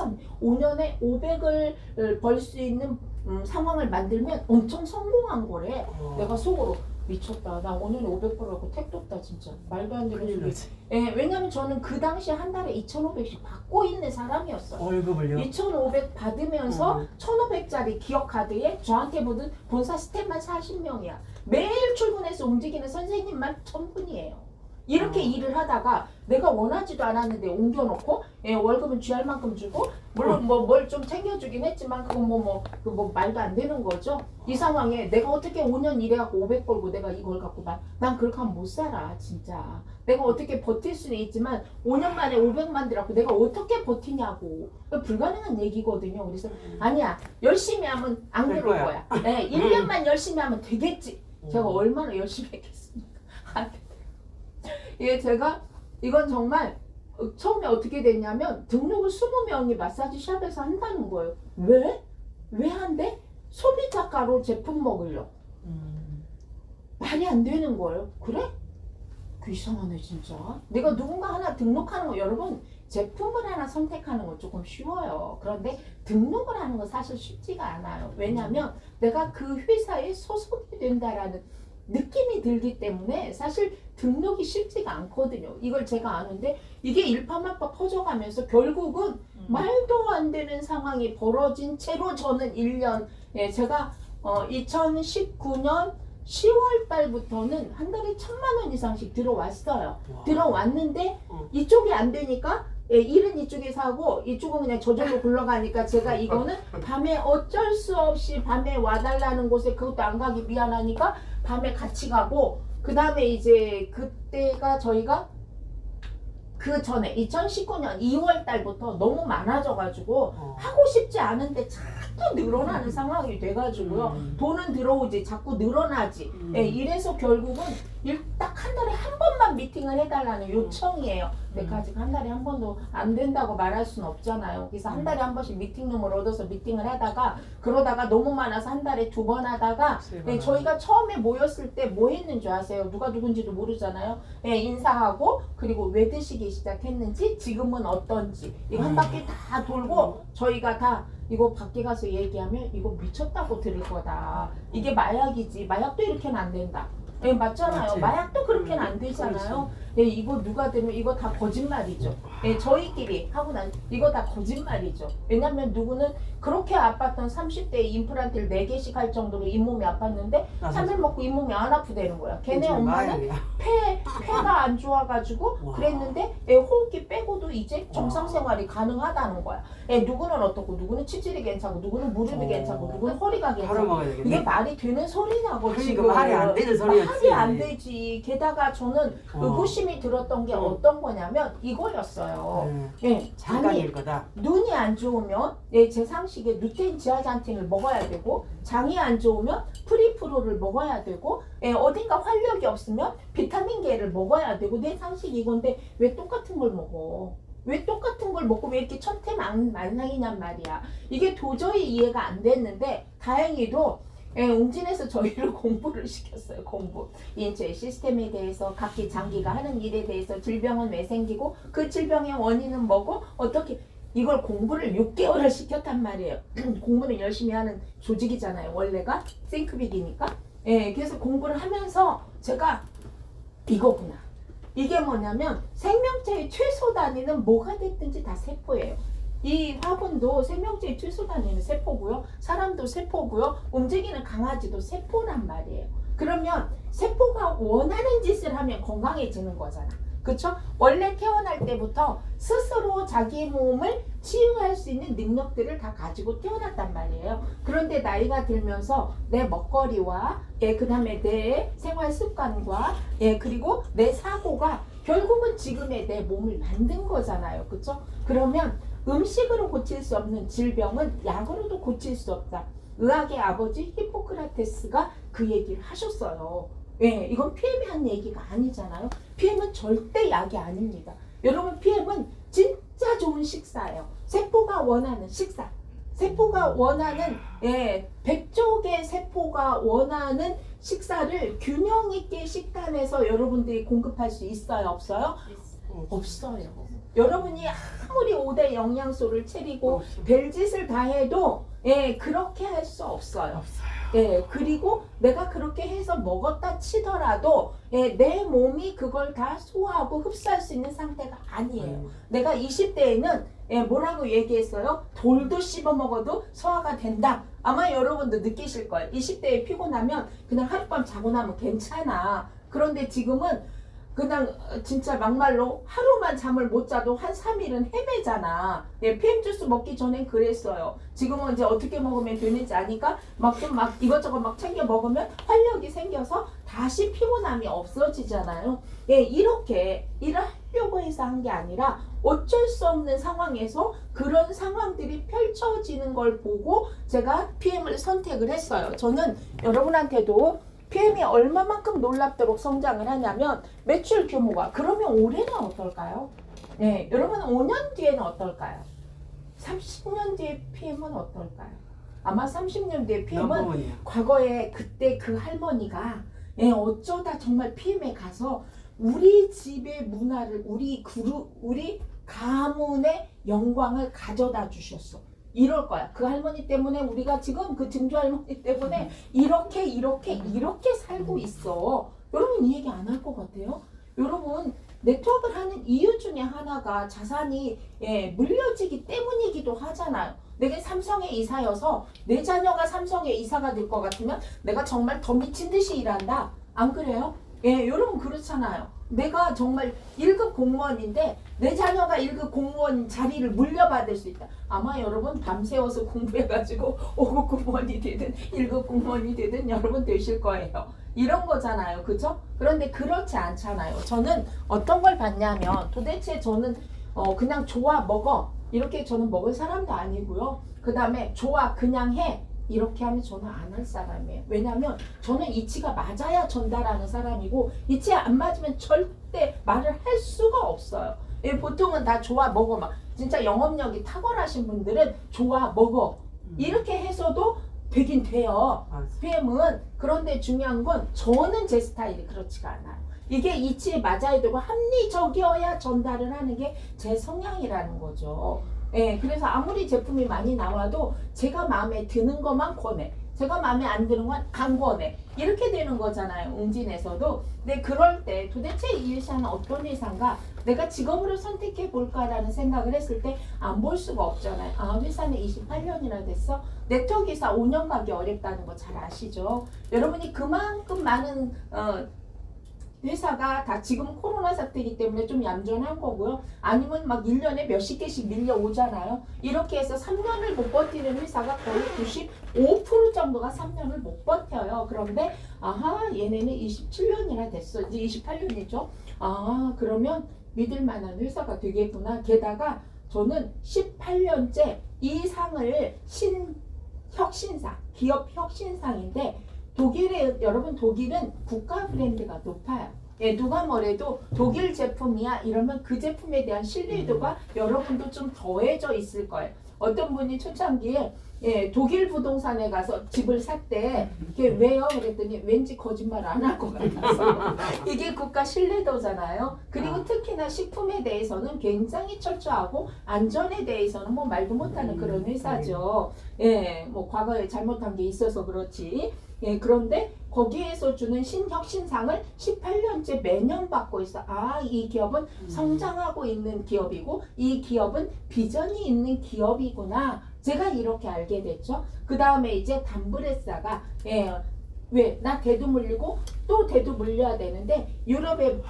5년에 500을 벌 수 있는 상황을 만들면 엄청 성공한 거래. 내가 속으로 미쳤다. 나 5년에 500 벌었고 택도 없다 진짜. 말도 안 되는 소리. 왜냐면 저는 그 당시에 한 달에 2,500씩 받고 있는 사람이었어요. 월급을요? 2,500 받으면서 1,500짜리 기업카드에 저한테 보던 본사 스텝만 40명이야. 매일 출근해서 움직이는 선생님만 1,000분이에요. 이렇게 일을 하다가 내가 원하지도 않았는데 옮겨놓고 월급은 쥐할 만큼 주고 물론 뭘 좀 챙겨주긴 했지만 그건 뭐 말도 안 되는 거죠. 이 상황에 내가 어떻게 5년 일해갖고 500 벌고 내가 이걸 갖고 난 그렇게 하면 못 살아 진짜. 내가 어떻게 버틸 수는 있지만 5년 만에 500만 들었고 내가 어떻게 버티냐고. 불가능한 얘기거든요. 그래서 아니야 열심히 하면 안 그럴 거야. 1년만 열심히 하면 되겠지. 제가 얼마나 열심히 했겠습니까. 이건 정말 처음에 어떻게 됐냐면 등록을 20명이 마사지 샵에서 한다는 거예요. 왜? 왜 한대? 소비자가로 제품 먹으려. 말이 안 되는 거예요. 그래? 그 이상하네 진짜. 내가 누군가 하나 등록하는 거 여러분 제품을 하나 선택하는 건 조금 쉬워요. 그런데 등록을 하는 건 사실 쉽지가 않아요. 왜냐면 내가 그 회사에 소속이 된다라는 느낌이 들기 때문에 사실 등록이 쉽지가 않거든요. 이걸 제가 아는데 이게 일파만파 퍼져가면서 결국은 말도 안 되는 상황이 벌어진 채로 저는 1년 제가 2019년 10월 달부터는 한 달에 1,000만 원 이상씩 들어왔어요. 들어왔는데 이쪽이 안 되니까 일은 이쪽에서 하고 이쪽은 그냥 저절로 굴러가니까 제가 이거는 밤에 어쩔 수 없이 밤에 와달라는 곳에 그것도 안 가기 미안하니까 밤에 같이 가고 그 다음에 이제 그때가 저희가 그 전에 2019년 2월 달부터 너무 많아져가지고 하고 싶지 않은데 자꾸 늘어나는 상황이 돼가지고요. 돈은 들어오지 자꾸 늘어나지. 이래서 결국은 딱 한 달에 한 번만 미팅을 해달라는 요청이에요. 내가 아직 한 달에 한 번도 안 된다고 말할 수는 없잖아요. 그래서 한 달에 한 번씩 미팅룸을 얻어서 미팅을 하다가 그러다가 너무 많아서 한 달에 2번 하다가 저희가 처음에 모였을 때 뭐 했는지 아세요? 누가 누군지도 모르잖아요. 인사하고 그리고 왜 드시기 시작했는지 지금은 어떤지 이거 한 바퀴 다 돌고 저희가 다 이거 밖에 가서 얘기하면 이거 미쳤다고 들을 거다. 이게 마약이지. 마약도 이렇게는 안 된다. 예, 맞잖아요. 맞지. 마약도 그렇게는 안 되잖아요. 예, 이거 누가 들으면 이거 다 거짓말이죠. 예, 저희끼리 하고 난 이거 다 거짓말이죠. 왜냐면 누구는 그렇게 아팠던 30대 임플란트를 4개씩 할 정도로 잇몸이 아팠는데 3일 먹고 잇몸이 안 아프다는 거야. 걔네 엄마는 폐가 안 좋아가지고 와. 그랬는데 예, 호흡기 빼고도 이제 정상생활이 가능하다는 거야. 예, 누구는 어떻고 누구는 치질이 괜찮고 누구는 무릎이 괜찮고 누구는 허리가 바로 괜찮고 먹어야 되겠네. 이게 말이 되는 소리냐고 그러니까 지금. 말이 안 되는 소리였지. 말이 안 되지. 게다가 저는 의구심이 들었던 게 어떤 거냐면 이거였어요. 예, 잠깐일 아니 거다. 눈이 안 좋으면 예, 제 상식에 루테인 지아잔틴을 먹어야 되고 장이 안 좋으면 프리프로를 먹어야 되고 예, 어딘가 활력이 없으면 비타민 K를 먹어야 되고 내 상식이 이건데 왜 똑같은 걸 먹어? 왜 똑같은 걸 먹고 왜 이렇게 천태만상이냔 말이야. 이게 도저히 이해가 안 됐는데 다행히도 예, 웅진에서 저희를 공부를 시켰어요. 공부. 인체 시스템에 대해서 각기 장기가 하는 일에 대해서 질병은 왜 생기고 그 질병의 원인은 뭐고 어떻게 이걸 공부를 6개월을 시켰단 말이에요. 공부는 열심히 하는 조직이잖아요. 원래가 싱크빅이니까. 예, 그래서 공부를 하면서 제가 이거구나. 이게 뭐냐면 생명체의 최소 단위는 뭐가 됐든지 다 세포예요. 이 화분도 생명체의 최소 단위는 세포고요. 사람도 세포고요. 움직이는 강아지도 세포란 말이에요. 그러면 세포가 원하는 짓을 하면 건강해지는 거잖아. 그쵸? 원래 태어날 때부터 스스로 자기 몸을 치유할 수 있는 능력들을 다 가지고 태어났단 말이에요. 그런데 나이가 들면서 내 먹거리와 그 다음에 내 생활 습관과 그리고 내 사고가 결국은 지금의 내 몸을 만든 거잖아요. 그쵸? 그러면 음식으로 고칠 수 없는 질병은 약으로도 고칠 수 없다. 의학의 아버지 히포크라테스가 그 얘기를 하셨어요. 예, 이건 PM이 한 얘기가 아니잖아요. PM은 절대 약이 아닙니다. 여러분, PM은 진짜 좋은 식사예요. 세포가 원하는 식사. 세포가 원하는 100조 개 세포가 원하는 식사를 균형 있게 식단해서 여러분들이 공급할 수 있어요? 없어요? 없어요. 여러분이 아무리 5대 영양소를 채리고 별짓을 다 해도 그렇게 할 수 없어요. 그리고 내가 그렇게 해서 먹었다 치더라도 내 몸이 그걸 다 소화하고 흡수할 수 있는 상태가 아니에요. 내가 20대에는 뭐라고 얘기했어요? 돌도 씹어 먹어도 소화가 된다. 아마 여러분도 느끼실 거예요. 20대에 피곤하면 그냥 하룻밤 자고 나면 괜찮아. 그런데 지금은 그냥 진짜 막말로 하루만 잠을 못 자도 한 3일은 헤매잖아. PM 주스 먹기 전엔 그랬어요. 지금은 이제 어떻게 먹으면 되는지 아니까 막 이것저것 막 챙겨 먹으면 활력이 생겨서 다시 피곤함이 없어지잖아요. 이렇게 일을 하려고 해서 한 게 아니라 어쩔 수 없는 상황에서 그런 상황들이 펼쳐지는 걸 보고 제가 PM을 선택을 했어요. 저는 여러분한테도 PM이 얼마만큼 놀랍도록 성장을 하냐면 매출 규모가 그러면 올해는 어떨까요? 네, 여러분 5년 뒤에는 어떨까요? 30년 뒤에 PM은 어떨까요? 아마 30년 뒤에 PM은 과거에 그때 그 할머니가 어쩌다 정말 PM에 가서 우리 집의 문화를 우리 가문의 영광을 가져다 주셨어. 이럴 거야. 그 할머니 때문에 우리가 지금 그 증조 할머니 때문에 이렇게 살고 있어. 여러분 이 얘기 안 할 것 같아요? 여러분 네트워크를 하는 이유 중에 하나가 자산이 물려지기 때문이기도 하잖아요. 내가 삼성의 이사여서 내 자녀가 공장의 이사가 될 것 같으면 내가 정말 더 미친 듯이 일한다. 안 그래요? 여러분 그렇잖아요. 내가 정말 1급 공무원인데 내 자녀가 1급 공무원 자리를 물려받을 수 있다. 아마 여러분 밤새워서 공부해가지고 5급 공무원이 되든 1급 공무원이 되든 여러분 되실 거예요. 이런 거잖아요. 그죠? 그런데 그렇지 않잖아요. 저는 어떤 걸 봤냐면 도대체 저는 그냥 좋아 먹어 이렇게 저는 먹을 사람도 아니고요. 그 다음에 좋아 그냥 해 이렇게 하면 저는 안 할 사람이에요. 왜냐면 저는 이치가 맞아야 전달하는 사람이고 이치 안 맞으면 절대 말을 할 수가 없어요. 보통은 다 좋아 먹어 막 진짜 영업력이 탁월하신 분들은 좋아 먹어 이렇게 해서도 되긴 돼요. PM은 그런데 중요한 건 저는 제 스타일이 그렇지가 않아요. 이게 이치에 맞아야 되고 합리적이어야 전달을 하는 게 제 성향이라는 거죠. 예, 그래서 아무리 제품이 많이 나와도 제가 마음에 드는 것만 권해. 제가 마음에 안 드는 건 안 권해. 이렇게 되는 거잖아요. 웅진에서도. 근데 그럴 때 도대체 이 회사는 어떤 회사인가? 내가 직업으로 선택해 볼까라는 생각을 했을 때 안 볼 수가 없잖아요. 아, 회사는 28년이나 됐어? 네트워크 회사 5년 가기 어렵다는 거 잘 아시죠? 여러분이 그만큼 많은 회사가 다 지금 코로나 사태이기 때문에 좀 얌전한 거고요. 아니면 막 1년에 몇십 개씩 밀려오잖아요. 이렇게 해서 3년을 못 버티는 회사가 거의 95% 정도가 3년을 못 버텨요. 그런데 아하, 얘네는 27년이나 됐어. 이제 28년이죠. 아, 그러면 믿을 만한 회사가 되겠구나. 게다가 저는 18년째 이 상을 혁신상, 기업 혁신상인데 여러분 독일은 국가 브랜드가 높아요. 예, 누가 뭐래도 독일 제품이야 이러면 그 제품에 대한 신뢰도가 여러분도 좀 더해져 있을 거예요. 어떤 분이 초창기에 독일 부동산에 가서 집을 샀대. 이게 왜요? 그랬더니 왠지 거짓말 안 할 것 같아서. 이게 국가 신뢰도잖아요. 그리고 특히나 식품에 대해서는 굉장히 철저하고 안전에 대해서는 뭐 말도 못하는 그런 회사죠. 예, 뭐 과거에 잘못한 게 있어서 그렇지. 예, 그런데 거기에서 주는 신혁신상을 18년째 매년 받고 있어. 아, 이 기업은 성장하고 있는 기업이고 이 기업은 비전이 있는 기업이구나. 제가 이렇게 알게 됐죠. 그 다음에 이제 담브레사가 왜? 나 대도 물리고 또 대도 물려야 되는데 유럽의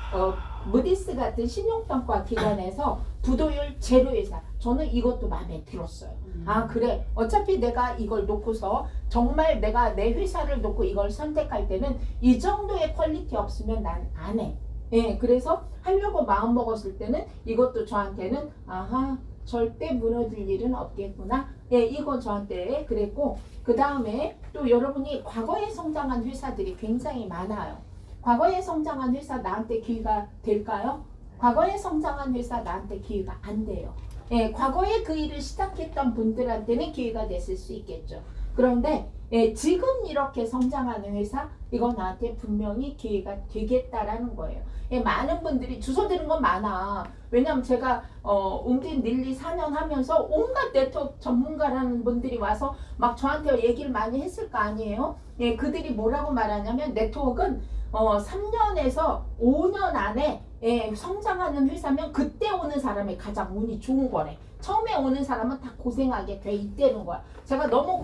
무디스 같은 신용평가 기관에서 부도율 제로 회사. 저는 이것도 마음에 들었어요. 아, 그래. 어차피 내가 이걸 놓고서 정말 내가 내 회사를 놓고 이걸 선택할 때는 이 정도의 퀄리티 없으면 난 안 해. 예, 그래서 하려고 마음 먹었을 때는 이것도 저한테는 아하, 절대 무너질 일은 없겠구나. 예, 이거 저한테 그랬고, 그 다음에 또 여러분이 과거에 성장한 회사들이 굉장히 많아요. 과거에 성장한 회사 나한테 기회가 될까요? 과거에 성장한 회사 나한테 기회가 안 돼요. 예, 과거에 그 일을 시작했던 분들한테는 기회가 됐을 수 있겠죠. 그런데 지금 이렇게 성장하는 회사, 이거 나한테 분명히 기회가 되겠다라는 거예요. 많은 분들이 주소 들은 건 많아. 왜냐면 제가 웅진 닐리 4년 하면서 온갖 네트워크 전문가라는 분들이 와서 막 저한테 얘기를 많이 했을 거 아니에요. 그들이 뭐라고 말하냐면 네트워크는 3년에서 5년 안에 성장하는 회사면 그때 오는 사람이 가장 운이 좋은 거래. 처음에 오는 사람은 다 고생하게 돼 있다는 거야. 제가 너무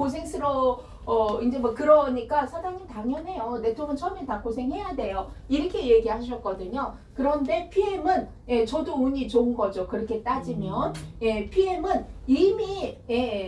이제 뭐 그러니까 사장님 당연해요. 네트워크는 처음엔 다 고생해야 돼요. 이렇게 얘기하셨거든요. 그런데 PM은 저도 운이 좋은 거죠. 그렇게 따지면 PM은 이미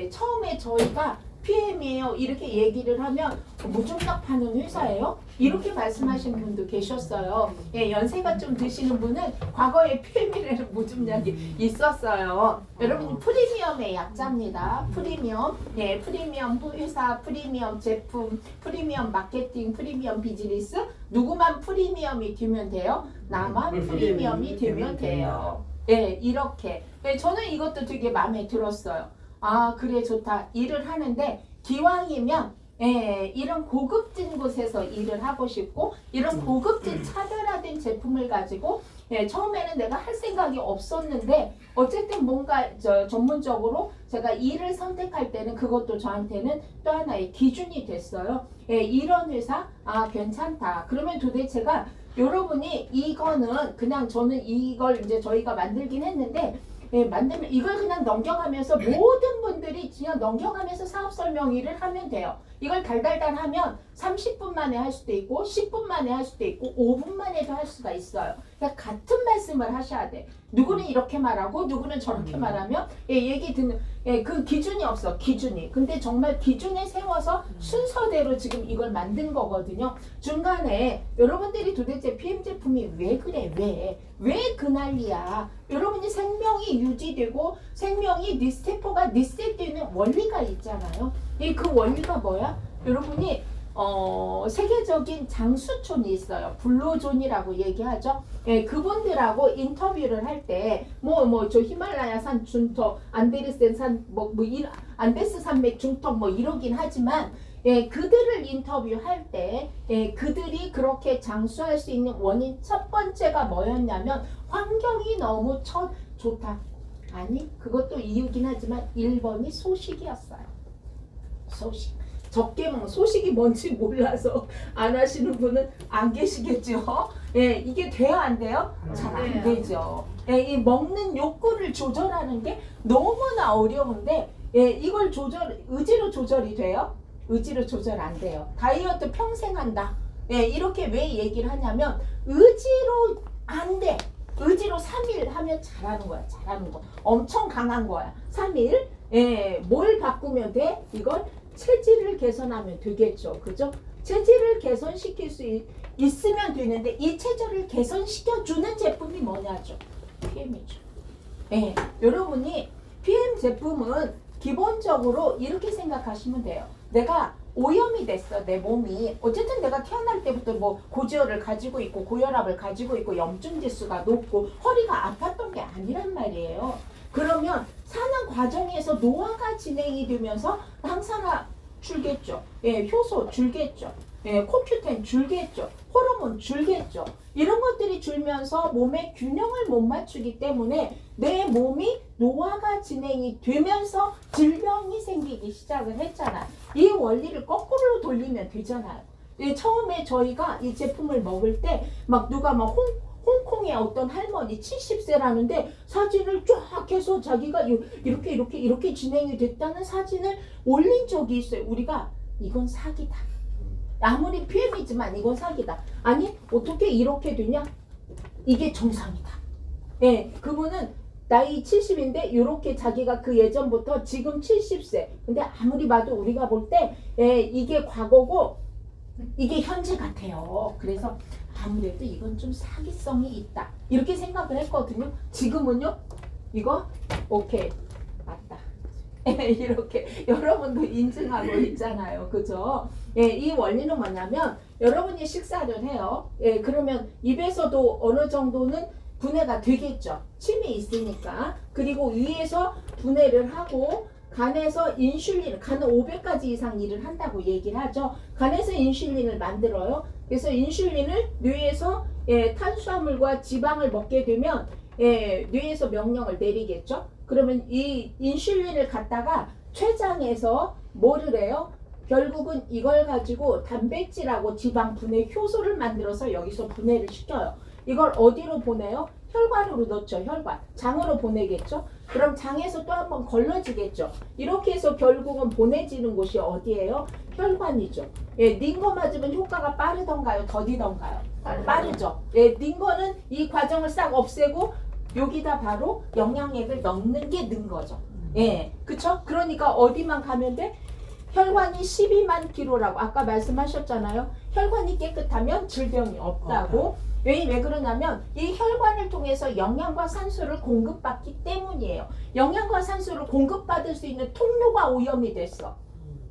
처음에 저희가 PM이에요. 이렇게 얘기를 하면 무중력 파는 회사예요? 이렇게 말씀하시는 분도 계셨어요. 연세가 좀 드시는 분은 과거에 PM이라는 무중력이 있었어요. 여러분 프리미엄의 약자입니다. 프리미엄, 프리미엄 회사, 프리미엄 제품, 프리미엄 마케팅, 프리미엄 비즈니스. 누구만 프리미엄이 되면 돼요? 나만 프리미엄이 되면 돼요. 이렇게. 저는 이것도 되게 마음에 들었어요. 아, 그래 좋다. 일을 하는데 기왕이면 이런 고급진 곳에서 일을 하고 싶고 이런 고급진 차별화된 제품을 가지고 처음에는 내가 할 생각이 없었는데 어쨌든 뭔가 전문적으로 제가 일을 선택할 때는 그것도 저한테는 또 하나의 기준이 됐어요. 이런 회사 아 괜찮다. 그러면 도대체가 여러분이 이거는 그냥 저는 이걸 이제 저희가 만들긴 했는데 만들면 이걸 그냥 넘겨가면서 모든 분들이 그냥 넘겨가면서 사업 설명회를 하면 돼요. 이걸 달달달 하면 30분 만에 할 수도 있고 10분 만에 할 수도 있고 5분 만에도 할 수가 있어요. 그러니까 같은 말씀을 하셔야 돼. 누구는 이렇게 말하고 누구는 저렇게 말하면 얘기 듣는 그 기준이 없어. 기준이. 근데 정말 기준을 세워서 순서대로 지금 이걸 만든 거거든요. 중간에 여러분들이 도대체 PM 제품이 왜 그래? 왜 그 난리야? 여러분이 생명이 유지되고 생명이 리스테포가 리셋되는 원리가 있잖아요. 그 원리가 뭐야? 여러분이 세계적인 장수촌이 있어요. 블루존이라고 얘기하죠. 그분들하고 인터뷰를 할 때 저 히말라야산 중턱, 안데르센 산 안데스 산맥 중턱 이러긴 하지만 그들을 인터뷰할 때 그들이 그렇게 장수할 수 있는 원인 첫 번째가 뭐였냐면 환경이 너무 좋다. 아니 그것도 이유긴 하지만 1번이 소식이었어요. 소식. 적게 먹는 소식이 뭔지 몰라서 안 하시는 분은 안 계시겠죠. 예, 이게 돼요 안 돼요? 잘 안 되죠. 예, 이 먹는 욕구를 조절하는 게 너무나 어려운데 예, 이걸 의지로 조절이 돼요? 의지로 조절 안 돼요. 다이어트 평생 한다. 예, 이렇게 왜 얘기를 하냐면 의지로 안 돼. 의지로 3일 하면 잘하는 거야. 잘하는 거. 엄청 강한 거야. 3일. 예, 뭘 바꾸면 돼? 이걸 체질을 개선하면 되겠죠. 그죠? 체질을 개선시킬 수 있으면 되는데 이 체질을 개선시켜주는 제품이 뭐냐죠? PM이죠. 예, 여러분이 PM 제품은 기본적으로 이렇게 생각하시면 돼요. 내가 오염이 됐어. 내 몸이. 어쨌든 내가 태어날 때부터 뭐 고지혈을 가지고 있고 고혈압을 가지고 있고 염증 지수가 높고 허리가 아팠던 게 아니란 말이에요. 그러면 사는 과정에서 노화가 진행이 되면서 항산화 줄겠죠. 예, 효소 줄겠죠. 예, 코큐텐 줄겠죠. 호르몬 줄겠죠. 이런 것들이 줄면서 몸의 균형을 못 맞추기 때문에 내 몸이 노화가 진행이 되면서 질병이 생기기 시작을 했잖아요. 이 원리를 거꾸로 돌리면 되잖아요. 예, 처음에 저희가 이 제품을 먹을 때 막 누가 막 홍콩의 어떤 할머니 70세라는데 사진을 쫙 해서 자기가 이렇게 진행이 됐다는 사진을 올린 적이 있어요. 우리가 이건 사기다. 아무리 PM이지만 이건 사기다. 아니 어떻게 이렇게 되냐? 이게 정상이다. 예, 그분은 나이 70인데 이렇게 자기가 그 예전부터 지금 70세. 근데 아무리 봐도 우리가 볼 때 예, 이게 과거고 이게 현재 같아요. 그래서 아무래도 이건 좀 사기성이 있다. 이렇게 생각을 했거든요. 지금은요. 이거 오케이. 맞다. 이렇게 여러분도 인증하고 있잖아요. 그죠? 예, 이 원리는 뭐냐면 여러분이 식사를 해요. 예, 그러면 입에서도 어느 정도는 분해가 되겠죠. 침이 있으니까. 그리고 위에서 분해를 하고 간에서 인슐린, 간은 500가지 이상 일을 한다고 얘기를 하죠. 간에서 인슐린을 만들어요. 그래서 인슐린을 뇌에서 예, 탄수화물과 지방을 먹게 되면 예, 뇌에서 명령을 내리겠죠. 그러면 이 인슐린을 갖다가 췌장에서 뭐를 해요? 결국은 이걸 가지고 단백질하고 지방 분해 효소를 만들어서 여기서 분해를 시켜요. 이걸 어디로 보내요? 혈관으로 넣죠. 혈관. 장으로 보내겠죠. 그럼 장에서 또 한번 걸러지겠죠. 이렇게 해서 결국은 보내지는 곳이 어디예요? 혈관이죠. 예, 닌거 맞으면 효과가 빠르던가요? 더디던가요? 빠르죠. 예, 닌거는 이 과정을 싹 없애고 여기다 바로 영양액을 넣는 게 는 거죠. 예, 그쵸? 그러니까 어디만 가면 돼? 혈관이 12만 킬로라고 아까 말씀하셨잖아요. 혈관이 깨끗하면 질병이 없다고. 왜 그러냐면 이 혈관을 통해서 영양과 산소를 공급받기 때문이에요. 영양과 산소를 공급받을 수 있는 통로가 오염이 됐어.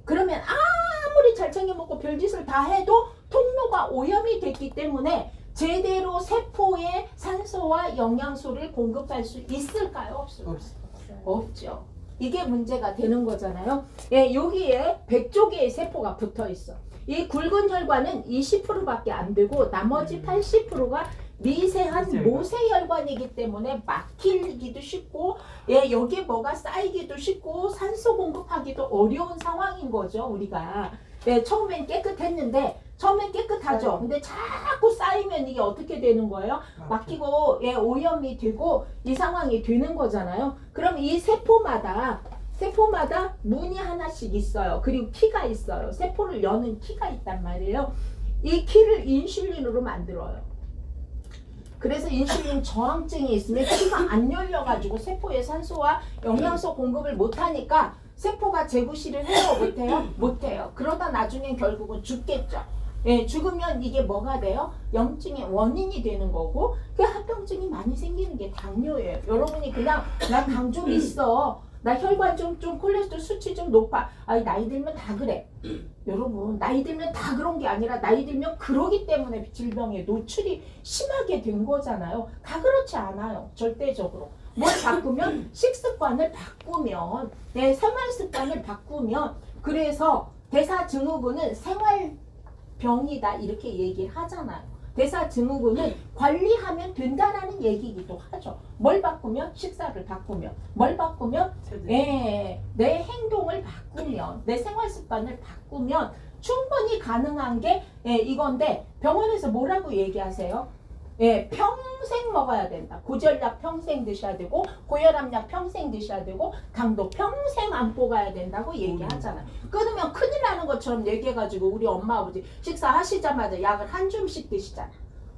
그러면 아무리 잘 챙겨 먹고 별짓을 다 해도 통로가 오염이 됐기 때문에 제대로 세포에 산소와 영양소를 공급할 수 있을까요? 없을까요? 없죠. 이게 문제가 되는 거잖아요. 예, 여기에 100조 개의 세포가 붙어 있어. 이 굵은 혈관은 20%밖에 안 되고 나머지 80%가 미세한 모세혈관이기 때문에 막히기도 쉽고 예, 여기에 뭐가 쌓이기도 쉽고 산소 공급하기도 어려운 상황인 거죠. 우리가 예, 처음엔 깨끗했는데 처음엔 깨끗하죠. 근데 자꾸 쌓이면 이게 어떻게 되는 거예요? 막히고 예, 오염이 되고 이 상황이 되는 거잖아요. 그럼 이 세포마다 문이 하나씩 있어요. 그리고 키가 있어요. 세포를 여는 키가 있단 말이에요. 이 키를 인슐린으로 만들어요. 그래서 인슐린 저항증이 있으면 키가 안 열려가지고 세포에 산소와 영양소 공급을 못하니까 세포가 재구시를 해요? 못해요? 못해요. 그러다 나중엔 결국은 죽겠죠. 예, 죽으면 이게 뭐가 돼요? 염증의 원인이 되는 거고 그 합병증이 많이 생기는 게 당뇨예요. 여러분이 그냥 나 당 좀 있어. 나 혈관 좀 콜레스테롤 수치 좀 높아. 아니 나이 들면 다 그래. 여러분 나이 들면 다 그런 게 아니라 나이 들면 그러기 때문에 질병에 노출이 심하게 된 거잖아요. 다 그렇지 않아요. 절대적으로. 뭘 바꾸면 식습관을 바꾸면 내 생활 습관을 바꾸면 그래서 대사증후군은 생활병이다 이렇게 얘기를 하잖아요. 대사 증후군은 관리하면 된다라는 얘기이기도 하죠. 뭘 바꾸면? 식사를 바꾸면. 뭘 바꾸면? 내 행동을 바꾸면, 내 생활 습관을 바꾸면 충분히 가능한 게 이건데 병원에서 뭐라고 얘기하세요? 평생 먹어야 된다. 고지혈약 평생 드셔야 되고 고혈압약 평생 드셔야 되고 당도 평생 안고 가야 된다고 얘기하잖아요. 끊으면 큰일 나는 것처럼 얘기해가지고 우리 엄마 아버지 식사하시자마자 약을 한 줌씩 드시잖아.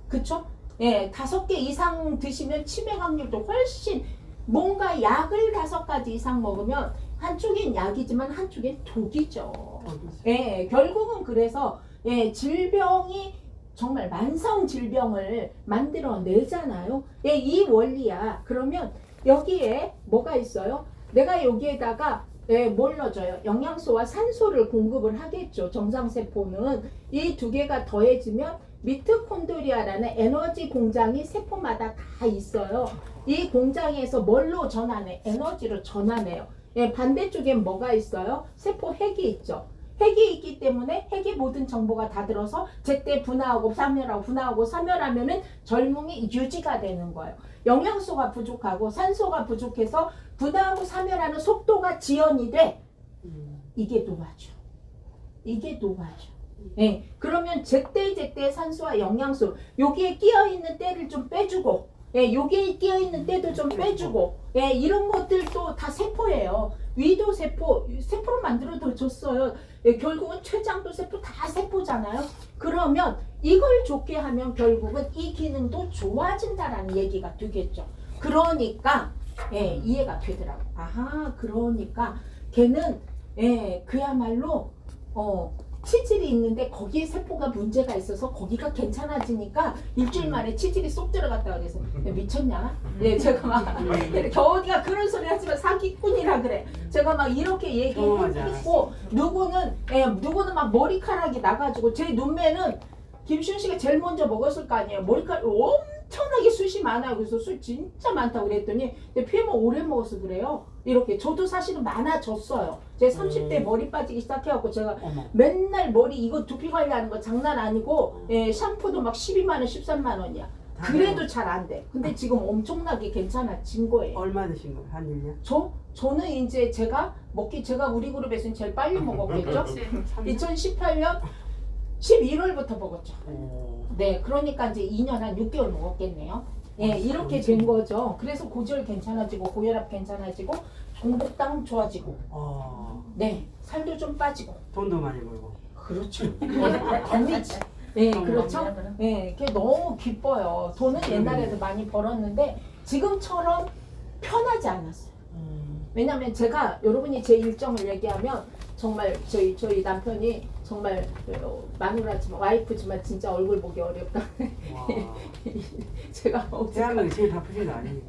그쵸? 5개 이상 드시면 치매 확률도 훨씬 뭔가 약을 5가지 이상 먹으면 한쪽엔 약이지만 한쪽엔 독이죠. 결국은 그래서 질병이 정말 만성 질병을 만들어내잖아요. 이 원리야. 그러면 여기에 뭐가 있어요? 내가 여기에다가 뭘 넣어줘요? 영양소와 산소를 공급을 하겠죠. 정상세포는 이 두 개가 더해지면 미토콘드리아라는 에너지 공장이 세포마다 다 있어요. 이 공장에서 뭘로 전환해? 에너지로 전환해요. 반대쪽엔 뭐가 있어요? 세포 핵이 있죠. 핵이 있기 때문에 핵의 모든 정보가 다 들어서 제때 분화하고 사멸하면은 젊음이 유지가 되는 거예요. 영양소가 부족하고 산소가 부족해서 분화하고 사멸하는 속도가 지연이 돼. 이게 노화죠. 이게 노화죠. 그러면 제때 산소와 영양소 여기에 끼어 있는 때를 좀 빼주고, 여기에 끼어 있는 때도 좀 빼주고, 이런 것들도 다 세포예요. 위도 세포로 만들어줬어요. 결국은 췌장도 세포 다 세포잖아요. 그러면 이걸 좋게 하면 결국은 이 기능도 좋아진다라는 얘기가 되겠죠. 그러니까 이해가 되더라고. 아하, 그러니까 걔는 그야말로 치질이 있는데 거기에 세포가 문제가 있어서 거기가 괜찮아지니까 일주일 만에 치질이 쏙 들어갔다 그래서 미쳤냐? 제가 막 겨우디가 그런 소리 하지만 사기꾼이라 그래. 제가 막 이렇게 얘기했고 누구는 막 머리카락이 나가지고 제 눈매는 김시훈 씨가 제일 먼저 먹었을 거 아니에요. 머리카락 엄청나게 숱이 많아요. 그래서 숱 진짜 많다고 그랬더니 피해만 오래 먹어서 그래요. 이렇게 저도 사실은 많아졌어요. 제 30대 머리 빠지기 시작해갖고 제가 맨날 머리 이거 두피 관리하는 거 장난 아니고 샴푸도 막 12만 원 13만 원이야. 그래도 잘 안 돼. 근데 지금 엄청나게 괜찮아진 거예요. 얼마 드신 거예요? 한 1년? 저는 이제 제가 우리 그룹에서는 제일 빨리 먹었겠죠. 2018년 11월부터 먹었죠. 네, 그러니까 이제 2년 한 6개월 먹었겠네요. 이렇게 된 거죠. 그래서 고지혈 괜찮아지고 고혈압 괜찮아지고 종복당 좋아지고, 네, 살도 좀 빠지고, 돈도 많이 벌고. 그렇죠. 덤이지. 그렇죠. 그게 너무 기뻐요. 돈은 옛날에도 많이 벌었는데 지금처럼 편하지 않았어요. 왜냐면 제가 여러분이 제 일정을 얘기하면 정말 저희 남편이 정말 마누라지만 와이프지만 진짜 얼굴 보기 어렵다. 제가 대한민국 제일 바쁘신 거 아니니까.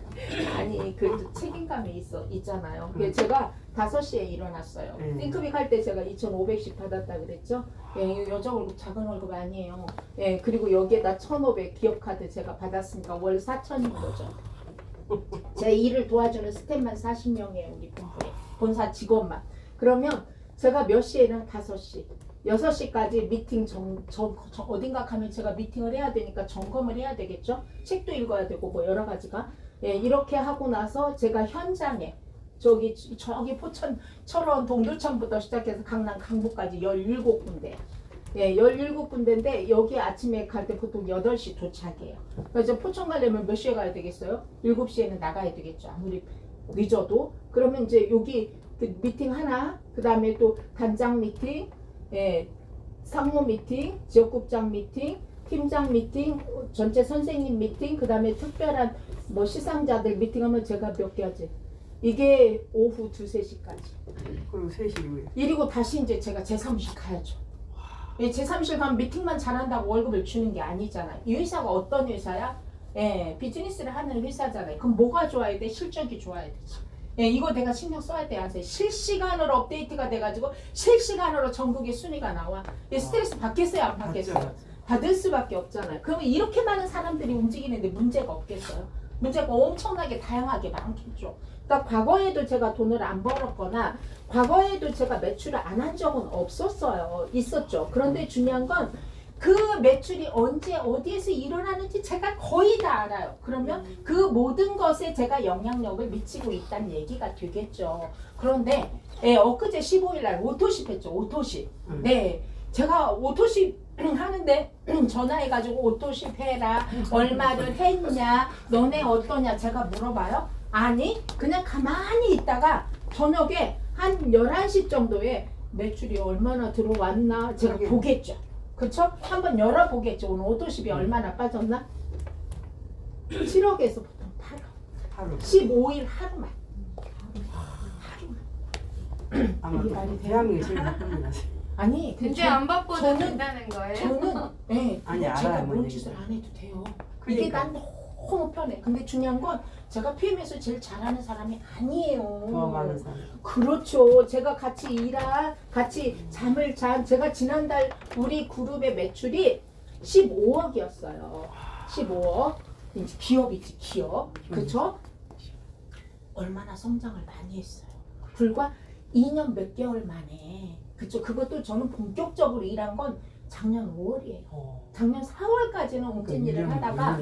아니 그래도 책임감이 있잖아요. 제가 5시에 일어났어요. 띵크빅 할 때 제가 2,500씩 받았다 그랬죠. 여자 월급 작은 월급 아니에요. 그리고 여기에다 1,500 기업카드 제가 받았으니까 월 4,000인 거죠. 제 일을 도와주는 스태프만 40명이에요. 우리 본부에. 본사 직원만. 그러면 제가 몇 시에 일어나? 5시. 6시까지 미팅 어딘가 가면 제가 미팅을 해야 되니까 점검을 해야 되겠죠. 책도 읽어야 되고 뭐 여러 가지가. 이렇게 하고 나서 제가 현장에 저기 포천, 철원, 동두천부터 시작해서 강남, 강북까지 17군데. 17군데인데 여기 아침에 갈 때 보통 8시 도착이에요. 그래서 포천 가려면 몇 시에 가야 되겠어요? 7시에는 나가야 되겠죠. 아무리 늦어도. 그러면 이제 여기 그 미팅 하나, 그 다음에 또 단장 미팅, 상무 미팅, 지역국장 미팅, 팀장 미팅, 전체 선생님 미팅, 그 다음에 특별한 뭐 시상자들 미팅하면 제가 몇 개 하지? 이게 오후 2, 3시까지. 그리고 3시 이후에. 이리고 다시 이제 제가 제 사무실 가야죠. 제 사무실 가면 미팅만 잘한다고 월급을 주는 게 아니잖아요. 이 회사가 어떤 회사야? 비즈니스를 하는 회사잖아요. 그럼 뭐가 좋아야 돼? 실적이 좋아야 되지. 이거 내가 신경 써야 돼. 실시간으로 업데이트가 돼가지고 실시간으로 전국의 순위가 나와. 스트레스 받겠어요? 안 받겠어요? 받을 수밖에 없잖아요. 그러면 이렇게 많은 사람들이 움직이는데 문제가 없겠어요? 문제가 엄청나게 다양하게 많겠죠. 그러니까 과거에도 제가 돈을 안 벌었거나 과거에도 제가 매출을 안 한 적은 없었어요. 있었죠. 그런데 중요한 건 그 매출이 언제 어디에서 일어나는지 제가 거의 다 알아요. 그러면 그 모든 것에 제가 영향력을 미치고 있다는 얘기가 되겠죠. 그런데 엊그제 15일 날 오토십 했죠. 오토십. 네, 제가 오토십 하는데 전화해가지고 오토십 해라, 얼마를 했냐, 너네 어떠냐 제가 물어봐요. 아니 그냥 가만히 있다가 저녁에 한 11시 정도에 매출이 얼마나 들어왔나 제가 보겠죠. 그쵸? 한번 열어보겠죠. 오늘 오토십이 얼마나 빠졌나? 7억에서 보통 8억. 15일 하루만. 아마 이게 말이 돼요? 대한민국이 제일 나쁩니다. 아니 근데 안 바꿔도 된다는 거예요? 저는 네, 아니, 제가 알아요, 뭔 뭔 짓을 얘기인지. 안 해도 돼요. 이게 그러니까. 난 너무 편해. 근데 중요한 건 제가 PM에서 제일 잘하는 사람이 아니에요. 더 많은 사람. 그렇죠. 제가 같이 잠을 잔 제가 지난달 우리 그룹의 매출이 15억이었어요. 15억. 이제 기업이지 기업. 그렇죠? 얼마나 성장을 많이 했어요. 불과 2년 몇 개월 만에. 그렇죠. 그것도 저는 본격적으로 일한 건 작년 5월이에요. 작년 4월까지는 웅진일을 하다가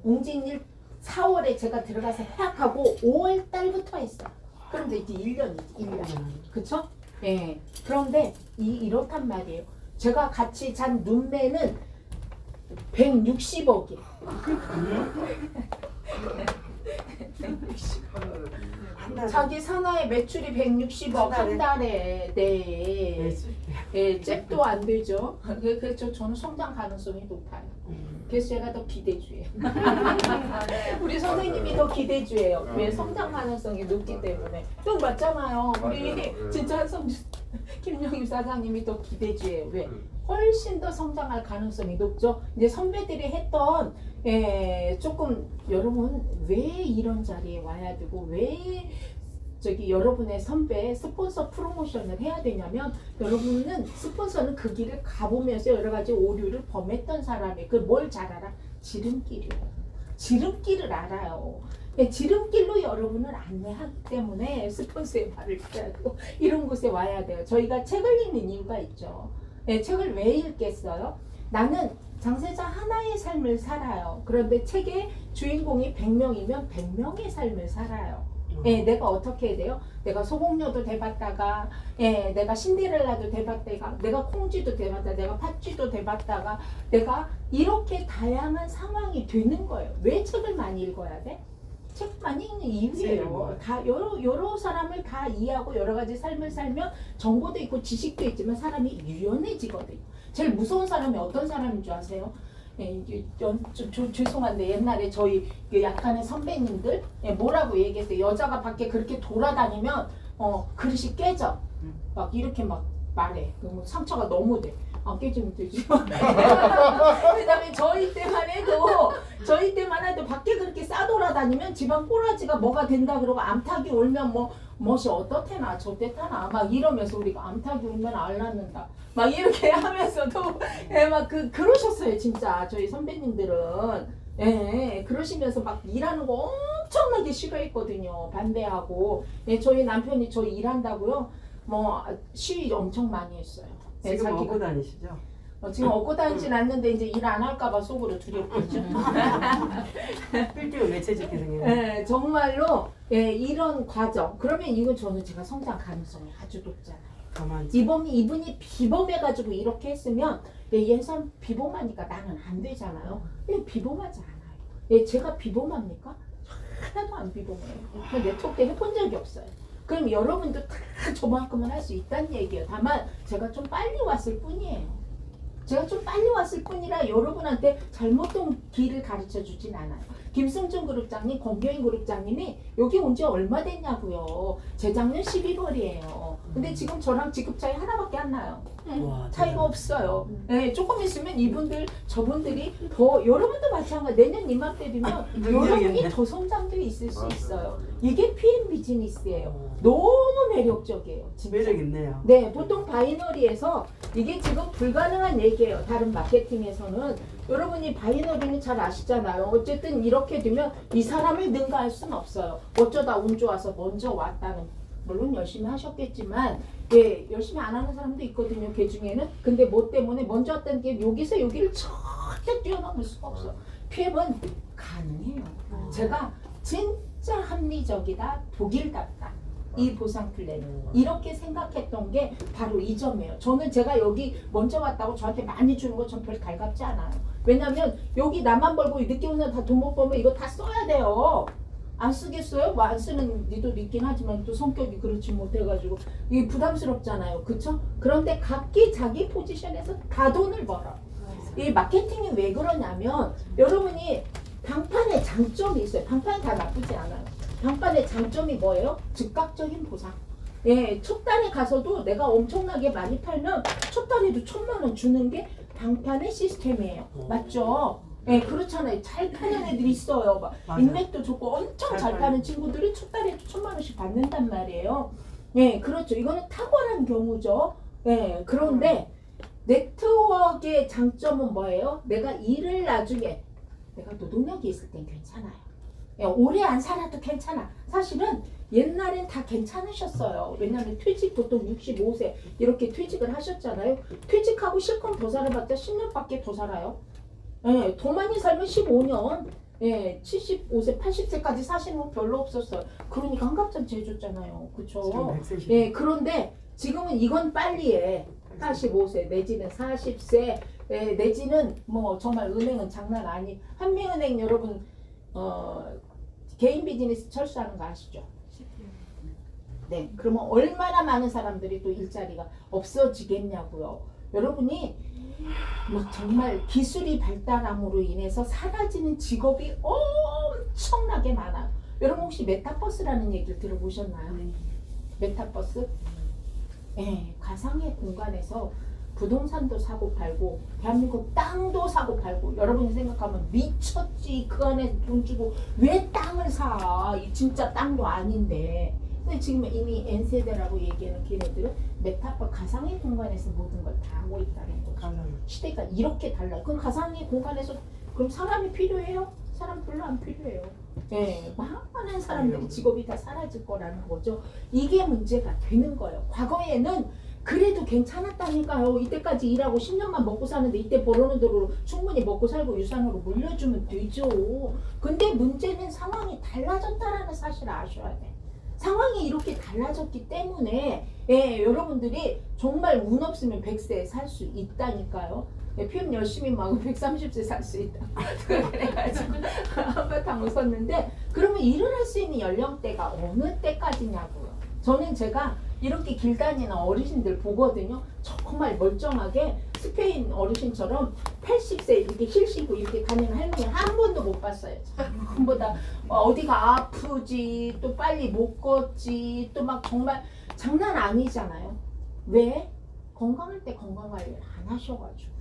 웅진일 4월에 제가 들어가서 해약하고 5월 달부터 했어요. 그런데 이제 1년이지 1년. 그쵸? 예. 그런데 이렇단 말이에요. 제가 같이 잔 눈매는 160억이에요. 한 달에 자기 산하의 매출이 160억 한 달에. 네. 잽도 안 되죠. 그래서 저는 성장 가능성이 높아요. 그래서 제가 더 기대주예요. 우리 선생님이 더 기대주예요. 왜 성장 가능성이 높기 때문에. 또 맞잖아요. 우리 진짜 한성 김영임 사장님이 더 기대주예요. 왜? 훨씬 더 성장할 가능성이 높죠. 이제 선배들이 했던 조금 여러분 왜 이런 자리에 와야 되고 왜 저기 여러분의 선배 스폰서 프로모션을 해야 되냐면 여러분은 스폰서는 그 길을 가보면서 여러 가지 오류를 범했던 사람이 그 뭘 잘 알아? 지름길이에요. 지름길을 알아요. 지름길로 여러분을 안내하기 때문에 스폰서의 말을 들어야 되고 이런 곳에 와야 돼요. 저희가 책을 읽는 이유가 있죠. 책을 왜 읽겠어요? 나는 장세자 하나의 삶을 살아요. 그런데 책의 주인공이 100명이면 100명의 삶을 살아요. 내가 어떻게 해야 돼요? 내가 소공녀도 돼봤다가 내가 신데렐라도 돼봤다가 내가 콩쥐도 돼봤다가 내가 팥쥐도 돼봤다가 내가 이렇게 다양한 상황이 되는 거예요. 왜 책을 많이 읽어야 돼? 책 많이 읽는 이유예요. 다 여러 사람을 다 이해하고 여러 가지 삶을 살면 정보도 있고 지식도 있지만 사람이 유연해지거든요. 제일 무서운 사람이 어떤 사람인 줄 아세요? 죄송한데 옛날에 저희 약간의 선배님들 뭐라고 얘기했어요. 여자가 밖에 그렇게 돌아다니면 그릇이 깨져. 막 이렇게 막 말해. 그럼 상처가 너무 돼. 깨지면 되지. 왜냐면 저희 때만 해도 밖에 그렇게 싸돌아다니면 집안 꼬라지가 뭐가 된다 그러고 암탉이 울면 멋이 어떻대나 저때타나 막 이러면서 우리가 암탉이 울면 알 낳는다 막 이렇게 하면서도 막 그러셨어요. 진짜 저희 선배님들은 그러시면서 막 일하는 거 엄청나게 싫어했거든요. 반대하고 저희 남편이 저 일한다고요 시위 엄청 많이 했어요. 지금 얻고 다니시죠? 지금 얻고 다니진 않는데 이제 일 안 할까봐 속으로 두렵겠죠. 필기로 매체짓게 생겼네. 정말로 이런 과정. 그러면 이건 저는 제가 성장 가능성이 아주 높잖아요. 가만히 이분이 비범해가지고 이렇게 했으면 얘선 비범하니까 나는 안 되잖아요. 비범하지 않아요. 제가 비범합니까? 하나도 안 비범해요. 네트워크 때 해본 적이 없어요. 그럼 여러분도 다 저만큼은 할 수 있다는 얘기예요. 다만 제가 좀 빨리 왔을 뿐이에요. 제가 좀 빨리 왔을 뿐이라 여러분한테 잘못된 길을 가르쳐 주진 않아요. 김승준 그룹장님, 권경인 그룹장님이 여기 온 지 얼마 됐냐고요. 재작년 11월이에요. 근데 지금 저랑 직급 차이 하나밖에 안 나요. 와, 차이가 없어요. 조금 있으면 저분들이 더 여러분도 마찬가지. 내년 이맘때 되면 여러분이 더 성장돼 있을 수 있어요. 이게 PM 비즈니스예요. 너무 매력적이에요. 진짜. 매력 있네요. 네, 보통 바이너리에서 이게 지금 불가능한 얘기예요. 다른 마케팅에서는 여러분이 바이너리는 잘 아시잖아요. 어쨌든 이렇게 되면 이 사람을 능가할 수는 없어요. 어쩌다 운 좋아서 먼저 왔다는 물론 열심히 하셨겠지만 예, 열심히 안 하는 사람도 있거든요. 그 중에는. 근데 뭐 때문에 먼저 왔다는 게 여기서 여기를 절대 뛰어넘을 수가 없어. PM은 가능해요. 제가 진짜 합리적이다, 독일답다. 이 보상 플랜 이렇게 생각했던 게 바로 이 점이에요. 저는 제가 여기 먼저 왔다고 저한테 많이 주는 거 전 별 달갑지 않아요. 왜냐면 여기 나만 벌고 늦게 오는 다 돈 못 벌면 이거 다 써야 돼요. 안 쓰겠어요? 뭐 안 쓰는 니도 있긴 하지만 또 성격이 그렇지 못해가지고 이게 부담스럽잖아요. 그쵸? 그런데 각기 자기 포지션에서 다 돈을 벌어. 이 마케팅이 왜 그러냐면 여러분이 방판에 장점이 있어요. 방판이 다 나쁘지 않아요. 방판의 장점이 뭐예요? 즉각적인 보상. 예, 첫 달에 가서도 내가 엄청나게 많이 팔면 첫 달에도 1,000만 원 주는 게 방판의 시스템이에요. 맞죠? 예, 그렇잖아요. 잘 파는 애들이 있어요. 막 맞아요. 인맥도 좋고 엄청 잘 파는 친구들이 첫 달에도 1,000만 원씩 받는단 말이에요. 예, 그렇죠. 이거는 탁월한 경우죠. 예, 그런데 네트워크의 장점은 뭐예요? 내가 일을 나중에 내가 노동력이 있을 땐 괜찮아요. 예, 오래 안 살아도 괜찮아. 사실은 옛날엔 다 괜찮으셨어요. 왜냐하면 퇴직 보통 65세 이렇게 퇴직을 하셨잖아요. 퇴직하고 실컷 더 살아봤자 10년밖에 더 살아요. 예, 더 많이 살면 15년. 예, 75세, 80세까지 사시는 거 별로 없었어요. 그러니까 한갑잔치해줬잖아요. 그쵸? 예, 그런데 지금은 이건 빨리 해. 45세 내지는 40세 내지는 뭐 정말 은행은 장난 아니. 한미은행 여러분 개인 비즈니스 철수하는 거 아시죠? 네, 그러면 얼마나 많은 사람들이 또 일자리가 없어지겠냐고요. 여러분이 막 정말 기술이 발달함으로 인해서 사라지는 직업이 엄청나게 많아요. 여러분 혹시 메타버스라는 얘기를 들어보셨나요? 메타버스? 네, 가상의 공간에서 부동산도 사고 팔고 대한민국 땅도 사고 팔고 여러분이 생각하면 미쳤지. 그 안에 돈 주고 왜 땅을 사? 이 진짜 땅도 아닌데. 근데 지금 이미 N세대라고 얘기하는 걔네들은 메타버스 가상의 공간에서 모든 걸 다 하고 있다는 거죠. 시대가 이렇게 달라요. 그럼 가상의 공간에서 그럼 사람이 필요해요? 사람 별로 안 필요해요. 예, 많은 사람들이 직업이 다 사라질 거라는 거죠. 이게 문제가 되는 거예요. 과거에는 그래도 괜찮았다니까요. 이때까지 일하고 10년만 먹고 사는데 이때 벌어오는 돈으로 충분히 먹고 살고 유산으로 물려주면 되죠. 근데 문제는 상황이 달라졌다라는 사실을 아셔야 돼. 상황이 이렇게 달라졌기 때문에 여러분들이 정말 운 없으면 100세 살 수 있다니까요. PM 열심히 하고 130세 살 수 있다. 그래가지고 한바탕 웃었는데 그러면 일을 할 수 있는 연령대가 어느 때까지냐고요. 저는 제가 이렇게 길 다니는 어르신들 보거든요. 정말 멀쩡하게 스페인 어르신처럼 80세 이렇게 힐 신고 이렇게 다니는 할머니 한 번도 못 봤어요. 전부 다 어디가 아프지, 또 빨리 못 걷지, 또 막 정말 장난 아니잖아요. 왜? 건강할 때 건강 관리를 안 하셔가지고.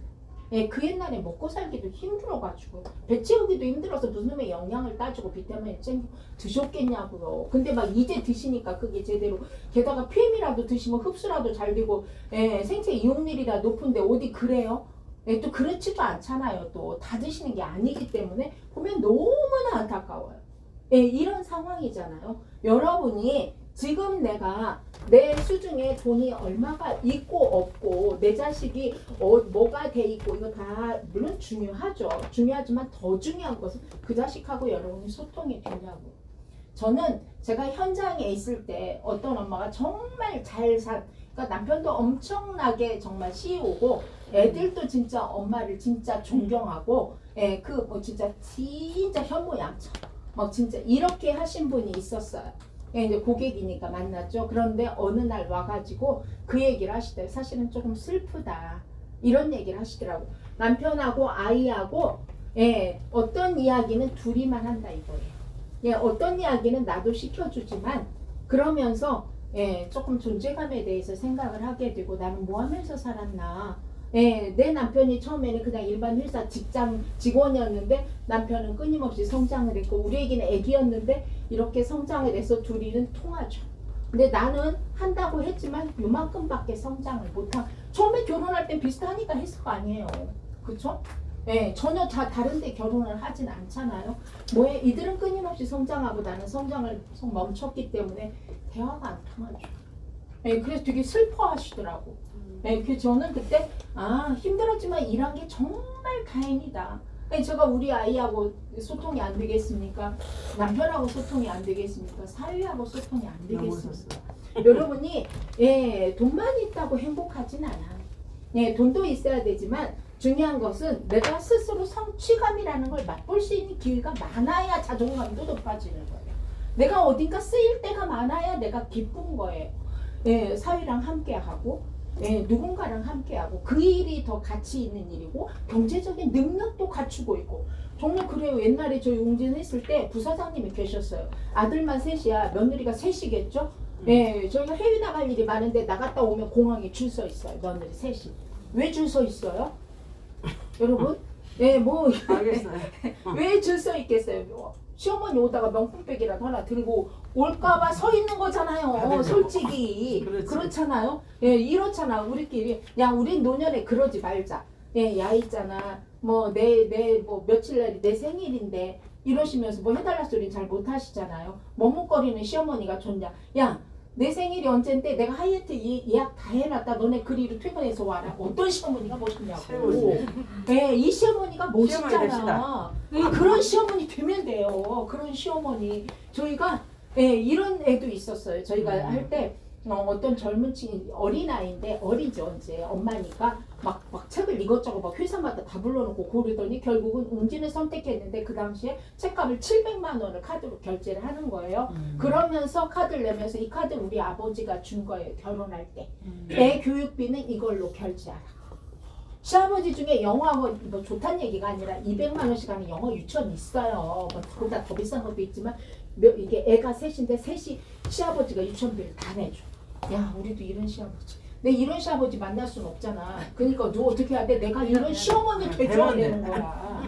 예, 그 옛날에 먹고 살기도 힘들어가지고 배 채우기도 힘들어서 무슨 놈의 영양을 따지고 비타민을 챙겨 드셨겠냐고요. 근데 막 이제 드시니까 그게 제대로 게다가 PM이라도 드시면 흡수라도 잘 되고 생체 이용률이라 높은데 어디 그래요? 또 그렇지도 않잖아요. 또 다 드시는 게 아니기 때문에 보면 너무나 안타까워요. 이런 상황이잖아요. 여러분이 지금 내가 내 수중에 돈이 얼마가 있고 없고 내 자식이 뭐가 돼 있고 이거 다 물론 중요하죠. 중요하지만 더 중요한 것은 그 자식하고 여러분이 소통이 되냐고. 저는 제가 현장에 있을 때 어떤 엄마가 정말 그러니까 남편도 엄청나게 정말 CEO고 애들도 진짜 엄마를 진짜 존경하고 그 뭐 진짜 현모양처 막 진짜 이렇게 하신 분이 있었어요. 이제 고객이니까 만났죠. 그런데 어느 날 와가지고 그 얘기를 하시더라고요. 사실은 조금 슬프다. 이런 얘기를 하시더라고요. 남편하고 아이하고 어떤 이야기는 둘이만 한다 이거예요. 어떤 이야기는 나도 시켜주지만 그러면서 조금 존재감에 대해서 생각을 하게 되고 나는 뭐 하면서 살았나. 내 남편이 처음에는 그냥 일반 회사 직장 직원이었는데 남편은 끊임없이 성장을 했고 우리 애기는 애기였는데 이렇게 성장을 해서 둘이는 통하죠. 근데 나는 한다고 했지만 요만큼밖에 성장을 못한. 처음에 결혼할 땐 비슷하니까 했을 거 아니에요. 그쵸? 전혀 다 다른데 결혼을 하진 않잖아요. 뭐에 이들은 끊임없이 성장하고 나는 성장을 멈췄기 때문에 대화가 안 통하죠. 예, 그래서 되게 슬퍼하시더라고. 예, 그 저는 그때 힘들었지만 일한 게 정말 다행이다. 예, 제가 우리 아이하고 소통이 안 되겠습니까? 남편하고 소통이 안 되겠습니까? 사위하고 소통이 안 되겠습니까? 여러분이 돈만 있다고 행복하진 않아. 예, 돈도 있어야 되지만 중요한 것은 내가 스스로 성취감이라는 걸 맛볼 수 있는 기회가 많아야 자존감도 높아지는 거예요. 내가 어딘가 쓰일 때가 많아야 내가 기쁜 거예요. 예, 사위랑 함께하고 누군가랑 함께하고 그 일이 더 가치 있는 일이고 경제적인 능력도 갖추고 있고 정말 그래요. 옛날에 저희 웅진했을 때 부사장님이 계셨어요. 아들만 셋이야. 며느리가 셋이겠죠. 저희가 해외 나갈 일이 많은데 나갔다 오면 공항에 줄 서 있어요. 며느리 셋이. 왜 줄 서 있어요? 여러분? 알겠어요. 왜 줄 서 있겠어요? 시어머니 오다가 명품백이라도 하나 들고 올까봐 서 있는 거잖아요. 솔직히. 그렇지. 그렇잖아요. 이렇잖아. 우리끼리. 야, 우린 노년에 그러지 말자. 야, 있잖아. 며칠 날이 내 생일인데 이러시면서 뭐 해달라 소리는 잘 못하시잖아요. 머뭇거리는 시어머니가 좋냐. 야, 내 생일이 언젠데 내가 하이애트 예약 다 해놨다. 너네 그리로 퇴근해서 와라. 어떤 시어머니가 멋있냐고. 이 시어머니가 멋있잖아. 그런 시어머니 되면 돼요. 그런 시어머니. 저희가 이런 애도 있었어요. 저희가 할 때 어떤 젊은 친구 어린아이인데 어리죠 이제 엄마니까 막 책을 이것저것 막 회사마다 다 불러놓고 고르더니 결국은 웅진을 선택했는데 그 당시에 책값을 700만 원을 카드로 결제를 하는 거예요. 그러면서 카드를 내면서 이 카드 우리 아버지가 준 거예요. 결혼할 때. 애 교육비는 이걸로 결제하라. 시아버지 중에 영어학원 뭐 좋다는 얘기가 아니라 200만 원씩 하는 영어 유치원 있어요. 그보다 더 비싼 것도 있지만 이게 애가 셋인데 셋이 시아버지가 유치원비를 다 내줘. 야, 우리도 이런 시아버지. 내 이런 시아버지 만날 수는 없잖아. 그러니까 너 어떻게 해야 돼? 내가 이런 시어머니 돼줘야 되는 거야.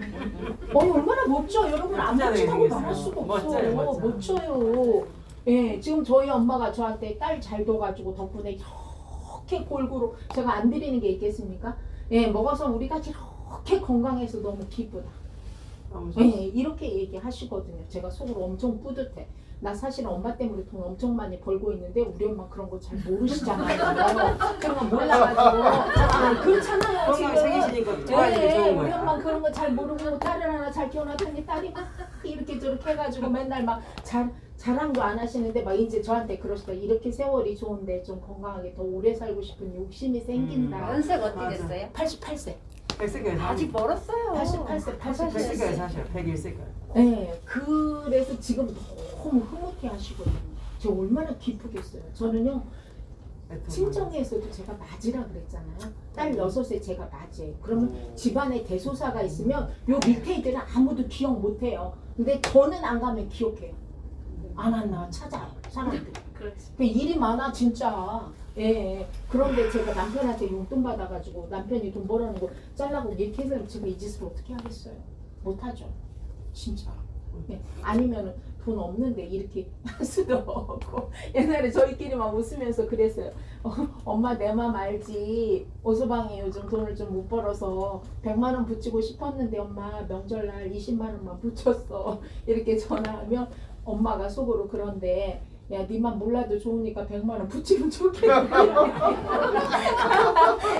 얼마나 멋져. 여러분 안 멋지다고 말할 수가 없어. 멋져요. 지금 저희 엄마가 저한테 딸 잘 둬가지고 덕분에 이렇게 골고루 제가 안 드리는 게 있겠습니까? 먹어서 우리가 이렇게 건강해서 너무 기쁘다. 이렇게 얘기하시거든요. 제가 속으로 엄청 뿌듯해. 나 사실은 엄마 때문에 돈 엄청 많이 벌고 있는데 우리 엄마 그런 거 잘 모르시잖아요. 그런 거 몰라가지고. 그렇잖아요. 건강 챙기시니까 우리 엄마 그런 거 잘 모르고 딸을 하나 잘 키워놨더니 딸이 막 이렇게 저렇게 해가지고 맨날 막 자랑도 안 하시는데 막 이제 저한테 그러시다. 이렇게 세월이 좋은데 좀 건강하게 더 오래 살고 싶은 욕심이 생긴다. 연세가 어떻게 됐어요? 88세. 100세까지 아직 멀었어요. 88세. 100세까지 사셔. 101세까지. 그래서 지금 너무 흐뭇해 하시거든요. 저 얼마나 기쁘겠어요. 저는요, 친정에서도 제가 맞이라 그랬잖아요. 딸 6에 제가 맞이에요. 그러면 집안에 대소사가 있으면 요 밑에 애들은 아무도 기억 못해요. 근데 저는 안 가면 기억해요. 안 왔나 찾아요. 사람들이. 그렇지. 일이 많아 진짜. 그런데 제가 남편한테 용돈 받아가지고 남편이 돈 벌어놓은 거 잘라고 이렇게 해서 제가 이 짓을 어떻게 하겠어요? 못하죠. 진짜. 아니면은 돈 없는데 이렇게 할 수도 없고. 옛날에 저희끼리 막 웃으면서 그랬어요. 엄마 내 맘 알지. 오소방이 요즘 돈을 좀 못 벌어서 100만 원 붙이고 싶었는데 엄마 명절날 20만 원만 붙였어. 이렇게 전화하면 엄마가 속으로 그런데 야, 니만 몰라도 좋으니까 100만 원 붙이면 좋겠네.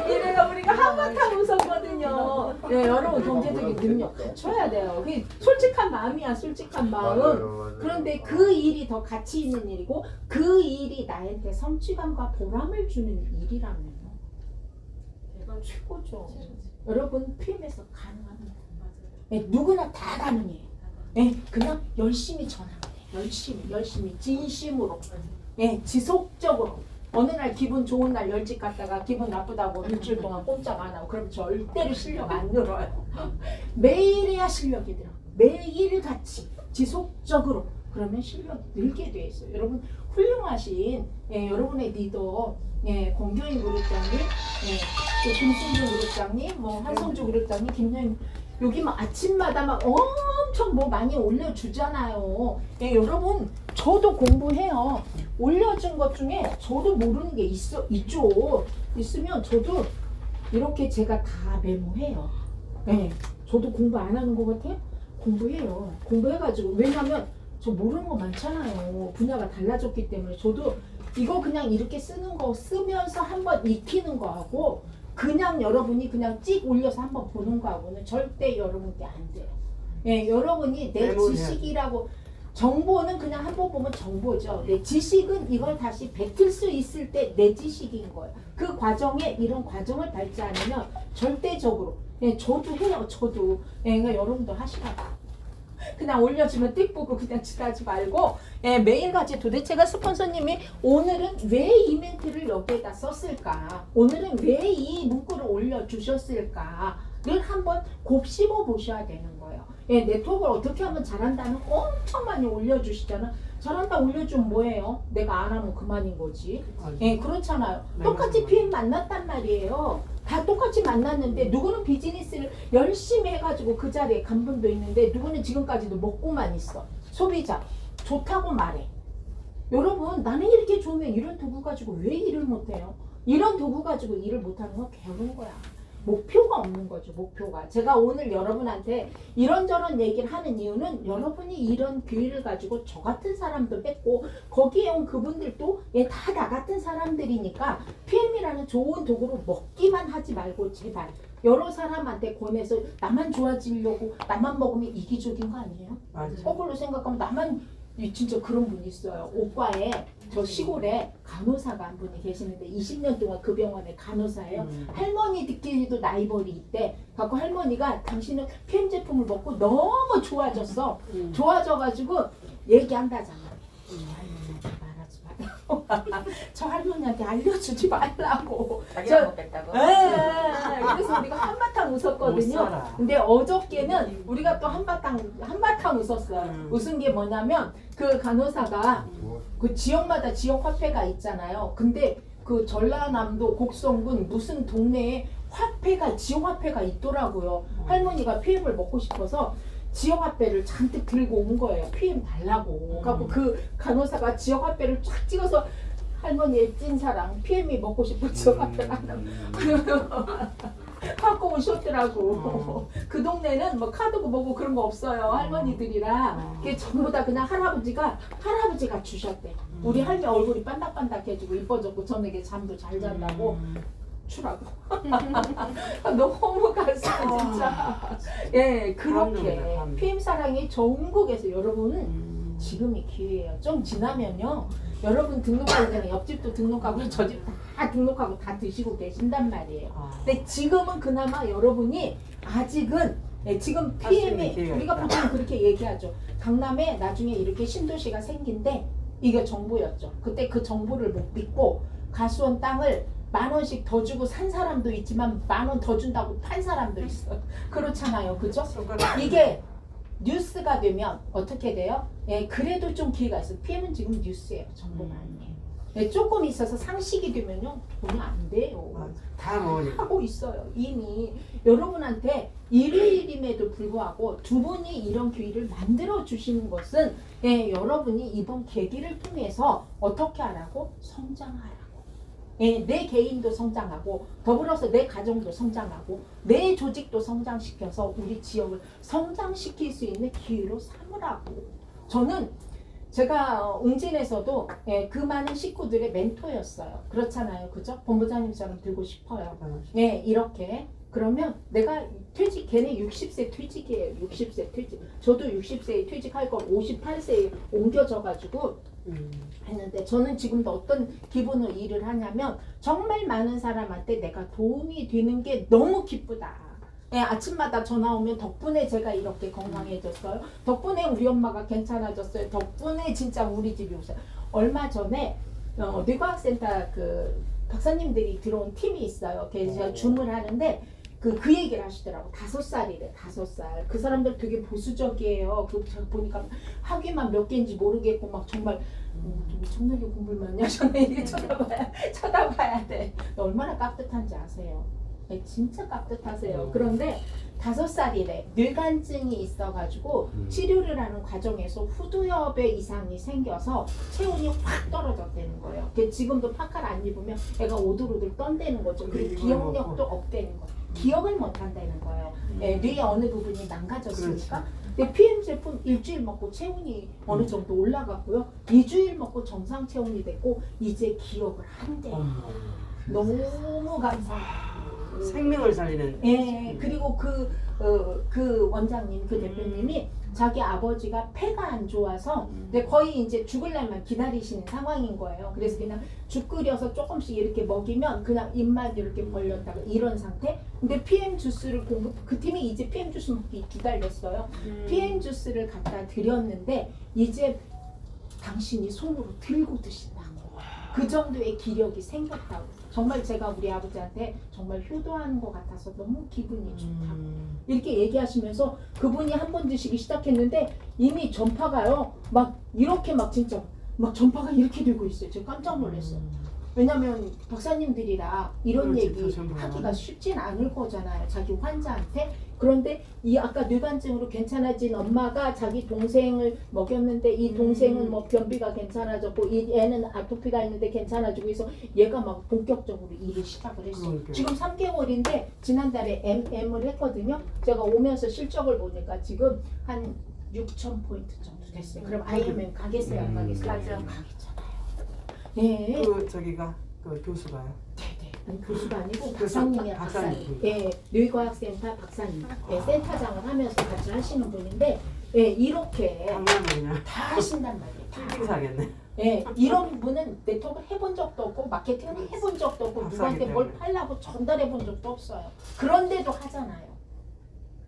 이래가 우리가 한바탕 웃었거든요. 여러분 경제적인 능력 갖춰야 돼요. 그게 솔직한 마음이야, 솔직한 마음. 맞아요. 그런데 그 일이 더 가치 있는 일이고 그 일이 나한테 성취감과 보람을 주는 일이라면요. 내가 최고죠. 여러분 PM에서 가능합니다. 누구나 다 가능해요. 그냥 열심히 전하면 돼. 열심히 진심으로 지속적으로 어느 날 기분 좋은 날 열집 갔다가 기분 나쁘다고 일주일 동안 꼼짝 안 하고 그럼 절대로 실력 안 늘어요. 매일이야 실력이 들어. 매일같이 지속적으로 그러면 실력이 늘게 돼 있어요. 여러분 훌륭하신 여러분의 리더 공교인 그룹장님, 또 김순준 그룹장님, 한성주 그룹장님, 김여인 여기 막 아침마다 막 엄청 뭐 많이 올려주잖아요. 여러분 저도 공부해요. 올려준 것 중에 저도 모르는 게 있죠. 있으면 저도 이렇게 제가 다 메모해요. 저도 공부 안 하는 것 같아요? 공부해요. 공부해가지고 왜냐면 저 모르는 거 많잖아요. 분야가 달라졌기 때문에 저도 이거 그냥 이렇게 쓰는 거 쓰면서 한번 익히는 거하고 그냥 여러분이 그냥 찍 올려서 한번 보는 거하고는 절대 여러분께 안 돼요. 예, 여러분이 내 메모를 지식이라고 정보는 그냥 한번 보면 정보죠. 내 지식은 이걸 다시 뱉을 수 있을 때 내 지식인 거예요. 그 과정에 이런 과정을 밟지 않으면 절대적으로 예, 저도 해요. 저도 예, 그러니까 여러분도 하시라고. 그냥 올려주면 띡 보고 그냥 지나지 말고 예, 매일같이 도대체가 스폰서님이 오늘은 왜 이 멘트를 여기에다 썼을까? 오늘은 왜 이 문구를 올려주셨을까?를 한번 곱씹어 보셔야 되는 거예요. 예, 네트워크를 어떻게 하면 잘한다는 엄청 많이 올려주시잖아. 잘한다 올려주면 뭐예요? 내가 안 하면 그만인 거지. 예, 그렇잖아요. 똑같이 PM 만났단 말이에요. 다 똑같이 만났는데 누구는 비즈니스를 열심히 해가지고 그 자리에 간 분도 있는데 누구는 지금까지도 먹고만 있어. 소비자 좋다고 말해. 여러분 나는 이렇게 좋으면 이런 도구 가지고 왜 일을 못해요? 이런 도구 가지고 일을 못하는 건 게으른 거야. 목표가 없는 거죠. 목표가. 제가 오늘 여러분한테 이런저런 얘기를 하는 이유는 여러분이 이런 기회를 가지고 저 같은 사람도 뺐고 거기에 온 그분들도 예, 다 나 같은 사람들이니까 PM이라는 좋은 도구로 먹기만 하지 말고 제발 여러 사람한테 권해서 나만 좋아지려고 나만 먹으면 이기적인 거 아니에요? 맞아요. 거꾸로 생각하면 나만 진짜 그런 분이 있어요. 오과에 저 시골에 간호사가 한 분이 계시는데 20년 동안 그 병원에 간호사예요. 할머니 듣기에도 나이벌이 있대. 갖고 할머니가 당신은 PM 제품을 먹고 너무 좋아졌어. 좋아져가지고 얘기한다잖아. 할머니한테 말하지 말라고. 저 할머니한테 알려주지 말라고. 자기가 먹겠다고. 그래서 우리가 한바탕 못 웃었거든요. 살아. 근데 어저께는 우리가 또 한바탕 웃었어요. 웃은 게 뭐냐면 그 간호사가 그 지역마다 지역 화폐가 있잖아요. 근데 그 전라남도 곡성군 무슨 동네에 화폐가 지역 화폐가 있더라고요. 할머니가 PM을 먹고 싶어서 지역 화폐를 잔뜩 들고 온 거예요. PM 달라고. 그래갖고 그 간호사가 지역 화폐를 쫙 찍어서 할머니의 찐사랑 PM이 먹고 싶은 지역 화폐를 하나 갖고 오셨더라고. 그 동네는 뭐 카드고 뭐고 그런 거 없어요. 할머니들이라. 그게 전부 다 그냥 할아버지가 주셨대. 우리 할머니 얼굴이 반짝반짝해지고 이뻐졌고 저녁에 잠도 잘 잔다고 추라고. 너무 가슴 진짜. 예, 그렇게 감동이다. PM 사랑이 전국에서 여러분은 지금이 기회예요. 좀 지나면요. 여러분 등록하기 전에 옆집도 등록하고 저 집 다 등록하고 다 드시고 계신단 말이에요. 근데 지금은 그나마 여러분이 아직은 지금 할수 있는 PM이 기회가 우리가 있다. 보통 그렇게 얘기하죠. 강남에 나중에 이렇게 신도시가 생긴데 이게 정보였죠. 그때 그 정보를 못 믿고 가수원 땅을 10,000원씩 더 주고 산 사람도 있지만 10,000원 더 준다고 판 사람도 있어. 그렇잖아요. 그죠? 이게 뉴스가 되면 어떻게 돼요? 예, 그래도 좀 기회가 있어요. PM은 지금 뉴스예요. 정보가 아니에요. 예, 조금 있어서 상식이 되면요. 돈이 안 돼요. 다 먹으니까. 하고 있어요. 이미 여러분한테 일요일임에도 불구하고 두 분이 이런 기회를 만들어 주시는 것은 예, 여러분이 이번 계기를 통해서 어떻게 하라고? 성장하라고. 예, 내 개인도 성장하고 더불어서 내 가정도 성장하고 내 조직도 성장시켜서 우리 지역을 성장시킬 수 있는 기회로 삼으라고. 저는 제가 웅진에서도 예, 그 많은 식구들의 멘토였어요. 그렇잖아요. 그죠? 본부장님처럼 되고 싶어요. 예, 이렇게. 그러면 내가 퇴직, 걔네 60세 퇴직이에요. 60세 퇴직. 저도 60세에 퇴직할 걸 58세에 옮겨져가지고 했는데 저는 지금도 어떤 기분으로 일을 하냐면 정말 많은 사람한테 내가 도움이 되는 게 너무 기쁘다. 예, 아침마다 전화 오면 덕분에 제가 이렇게 건강해졌어요. 덕분에 우리 엄마가 괜찮아졌어요. 덕분에 진짜 우리 집이 오세요. 얼마 전에 뇌과학센터 그 박사님들이 들어온 팀이 있어요. 그래서 제가 줌을 하는데 그 얘기를 하시더라고. 5살이래. 5살. 그 사람들 되게 보수적이에요. 그 제가 보니까 학위만 몇 개인지 모르겠고 막 정말 엄청나게 공부를 많이 하셨네. 이게 쳐다봐야 돼. 얼마나 깍듯한지 아세요? 네, 진짜 깍듯하세요. 그런데 5살이래. 뇌간증이 있어가지고 치료를 하는 과정에서 후두엽에 이상이 생겨서 체온이 확 떨어졌다는 거예요. 지금도 파카를 안 입으면 애가 오들오들 떤다는 거죠. 그리고 기억력도 없다는 거예요. 기억을 못 한다는 거예요. 예, 뇌의 어느 부분이 망가졌으니까. 근데 PM 제품 일주일 먹고 체온이 어느 정도 올라갔고요. 2주일 먹고 정상 체온이 됐고 이제 기억을 한대요. 너무 감사해요. 생명을 살리는. 예, 그리고 그 원장님, 그 대표님이 자기 아버지가 폐가 안 좋아서 근데 거의 이제 죽을 날만 기다리시는 상황인 거예요. 그래서 그냥 죽 끓여서 조금씩 이렇게 먹이면 그냥 입만 이렇게 벌렸다가 이런 상태. 근데 PM 주스를 그 팀이 이제 PM 주스 먹기 2달 됐어요. PM 주스를 갖다 드렸는데 이제 당신이 손으로 들고 드신다고. 그 정도의 기력이 생겼다고. 정말 제가 우리 아버지한테 정말 효도하는 것 같아서 너무 기분이 좋다고 이렇게 얘기하시면서 그분이 한 번 드시기 시작했는데 이미 전파가요 막 이렇게 막 진짜 막 전파가 이렇게 되고 있어요. 제가 깜짝 놀랐어요. 왜냐면 박사님들이라 이런 그렇지, 얘기 또 전부 하기가 쉽진 않을 거잖아요. 자기 환자한테. 그런데 이 아까 뇌관증으로 괜찮아진 엄마가 자기 동생을 먹였는데 이 동생은 뭐 변비가 괜찮아졌고 이 애는 아토피가 있는데 괜찮아지고 해서 얘가 막 본격적으로 일을 시작을 했어요. 그러니까요. 지금 3개월인데 지난달에 M을 했거든요. 제가 오면서 실적을 보니까 지금 한 6,000포인트 정도 됐어요. 그럼 IMM 가겠어요? 안 가겠어요? 맞아요. 가겠잖아요. 네. 그 저기가 그 교수가요. 네네. 아니, 교수가 아니고 교수, 박사님이야. 박사님. 박사님. 예, 뇌과학센터 박사님. 예, 센터장을 하면서 같이 하시는 분인데, 예, 이렇게 장난은 그냥 다 하신단 말이에요. 다. 힐링 사겠네. 예, 이런 분은 네트워크 해본 적도 없고 마케팅을 해본 적도 없고 누구한테 뭘 팔라고 전달해 본 적도 없어요. 그런데도 하잖아요.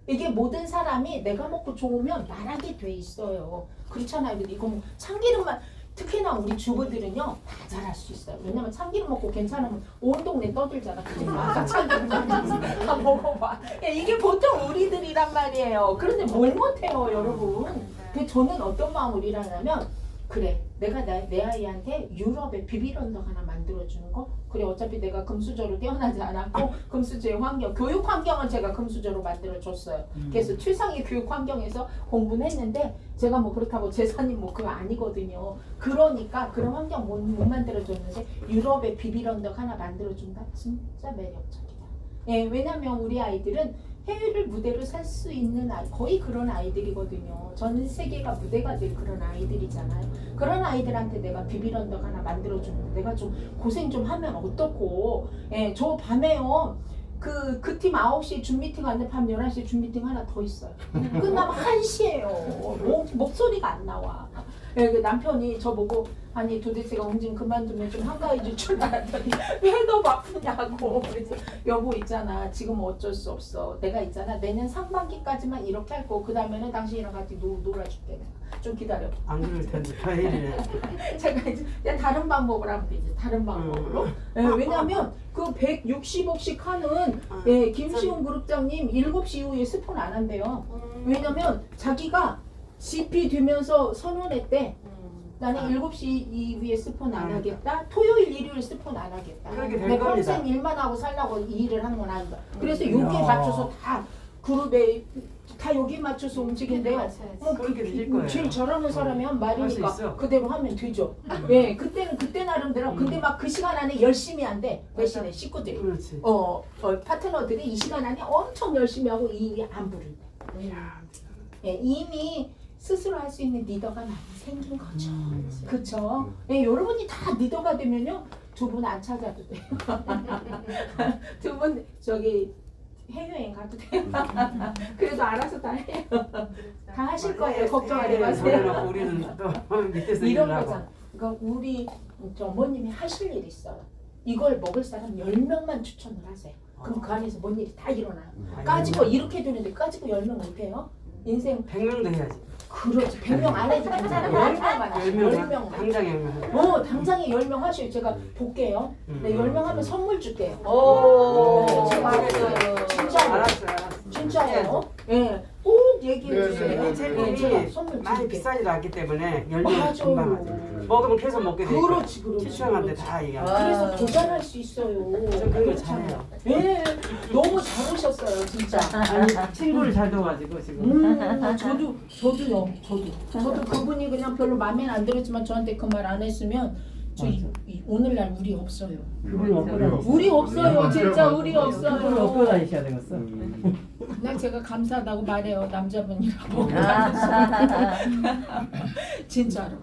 이게 모든 사람이 내가 먹고 좋으면 말하게 돼 있어요. 그렇잖아요. 근데 이거 뭐 참기름만 특히나 우리 주부들은요 다 잘할 수 있어요. 왜냐면 참기름 먹고 괜찮으면 온 동네 떠들잖아. 그냥 참기름 다 먹어봐. 야, 이게 보통 우리들이란 말이에요. 그런데 뭘 못해요, 여러분. 그 저는 어떤 마음으로 일하냐면 그래 내가 내 아이한테 유럽에 비비런덕 하나 만들어주는 거 그래 어차피 내가 금수저로 태어나지 않았고 금수저의 환경 교육 환경은 제가 금수저로 만들어줬어요. 그래서 최상의 교육 환경에서 공부는 했는데 제가 뭐 그렇다고 재산이 뭐 그거 아니거든요. 그러니까 그런 환경 못 만들어줬는데 유럽에 비비런덕 하나 만들어준다 진짜 매력적이다. 예, 왜냐면 우리 아이들은 해외를 무대로 살 수 있는 아이, 거의 그런 아이들이거든요. 전 세계가 무대가 될 그런 아이들이잖아요. 그런 아이들한테 내가 비비런덕 하나 만들어주는데 내가 좀 고생 좀 하면 어떻고. 예, 저 밤에요. 그 팀 9시에 줌 미팅 하는데 밤 11시에 줌 미팅 하나 더 있어요. 끝나면 1시에요. 목소리가 안 나와. 예, 그 남편이 저보고 아니 도대체가 웅진 그만두면 좀 한가해질 줄 알았더니 왜 너 바쁘냐고. 그래서 여보 있잖아 지금 어쩔 수 없어. 내가 있잖아 내년 상반기까지만 이렇게 할 거고 그 다음에는 당신이랑 같이 놀아줄게. 좀 기다려. 안 그럴 텐데 다행이네. 제가 이제 그냥 다른 방법을 하면 되지. 다른 방법으로. 예, 왜냐면 그 160억씩 하는 예, 김시훈 그룹장님 7시 이후에 스폰 안 한대요. 왜냐면 자기가 GP 되면서 선언했대. 나는 7시 이후에 스폰 안 하겠다. 토요일, 일요일 스폰 안 하겠다. 그렇게 될 내 겁니다. 평생 일만 하고 살라고 이 일을 하는 건 아니다. 그래서 여기에 맞춰서 다 그룹에 다 여기에 맞춰서 움직인대요. 그렇게 될 거예요. 제일 잘하는 사람이 한 할수 말이니까 있어. 그대로 하면 되죠. 예, 그때는 그때 나름대로. 근데 막 그 시간 안에 열심히 한대. 대신에 식구들이. 그렇지. 파트너들이 이 시간 안에 엄청 열심히 하고 이 일이 안 부른대. 예, 이미 스스로 할 수 있는 리더가 많이 생긴 거죠. 그렇죠. 예, 여러분이 다 리더가 되면요, 두 분 안 찾아도 돼요. 두 분 저기 해외여행 가도 돼요. 그래도 알아서 다 해요. 다 하실 거예요. 걱정하지 마세요. 그래놓고 우리는 또 밑에서 이런 일을 하고. 거잖아. 그러니까 우리 어머님이 하실 일이 있어요. 이걸 먹을 사람 10명만 추천을 하세요. 그럼 그 안에서 뭔 일이 다 일어나요. 까짓거 이렇게 되는데 까짓거 10명 못해요? 인생 100명도 해야지. 그렇지. 100명 안 해도 괜찮아요. 10명만 하시죠. 10명만. 당장 10명. 당장에 10명 하시요. 제가 볼게요. 네, 10명 하면 선물 줄게요. 오, 제가 알았어요. 진짜요. 알았어요. 진짜예요. 예. 꼭 얘기해 네, 주세요. 네, 이 제품이 제가 선물 많이 줄게요. 비싸지도 않기 때문에 열면 맞아요. 금방 하지. 먹으면 계속 먹게 되니까. 그렇지, 그렇지. 시청한테 그렇지. 다 얘기하는 그래서 도전할 수 있어요. 저 그런 거 잘해요. 예, 너무 잘 오셨어요, 진짜. 아니 친구를 잘 둬가지고 지금. 저도요. 저도 그분이 그냥 별로 마음에 안 들었지만 저한테 그 말 안 했으면 오늘날 우리 없어요. 그걸 먹고 다니시. 우리 없어요. 진짜 우리 그걸 먹고 없어요. 다니셔야 되겠어. 그냥 제가 감사하다고 말해요. 남자분이라고. 진짜로.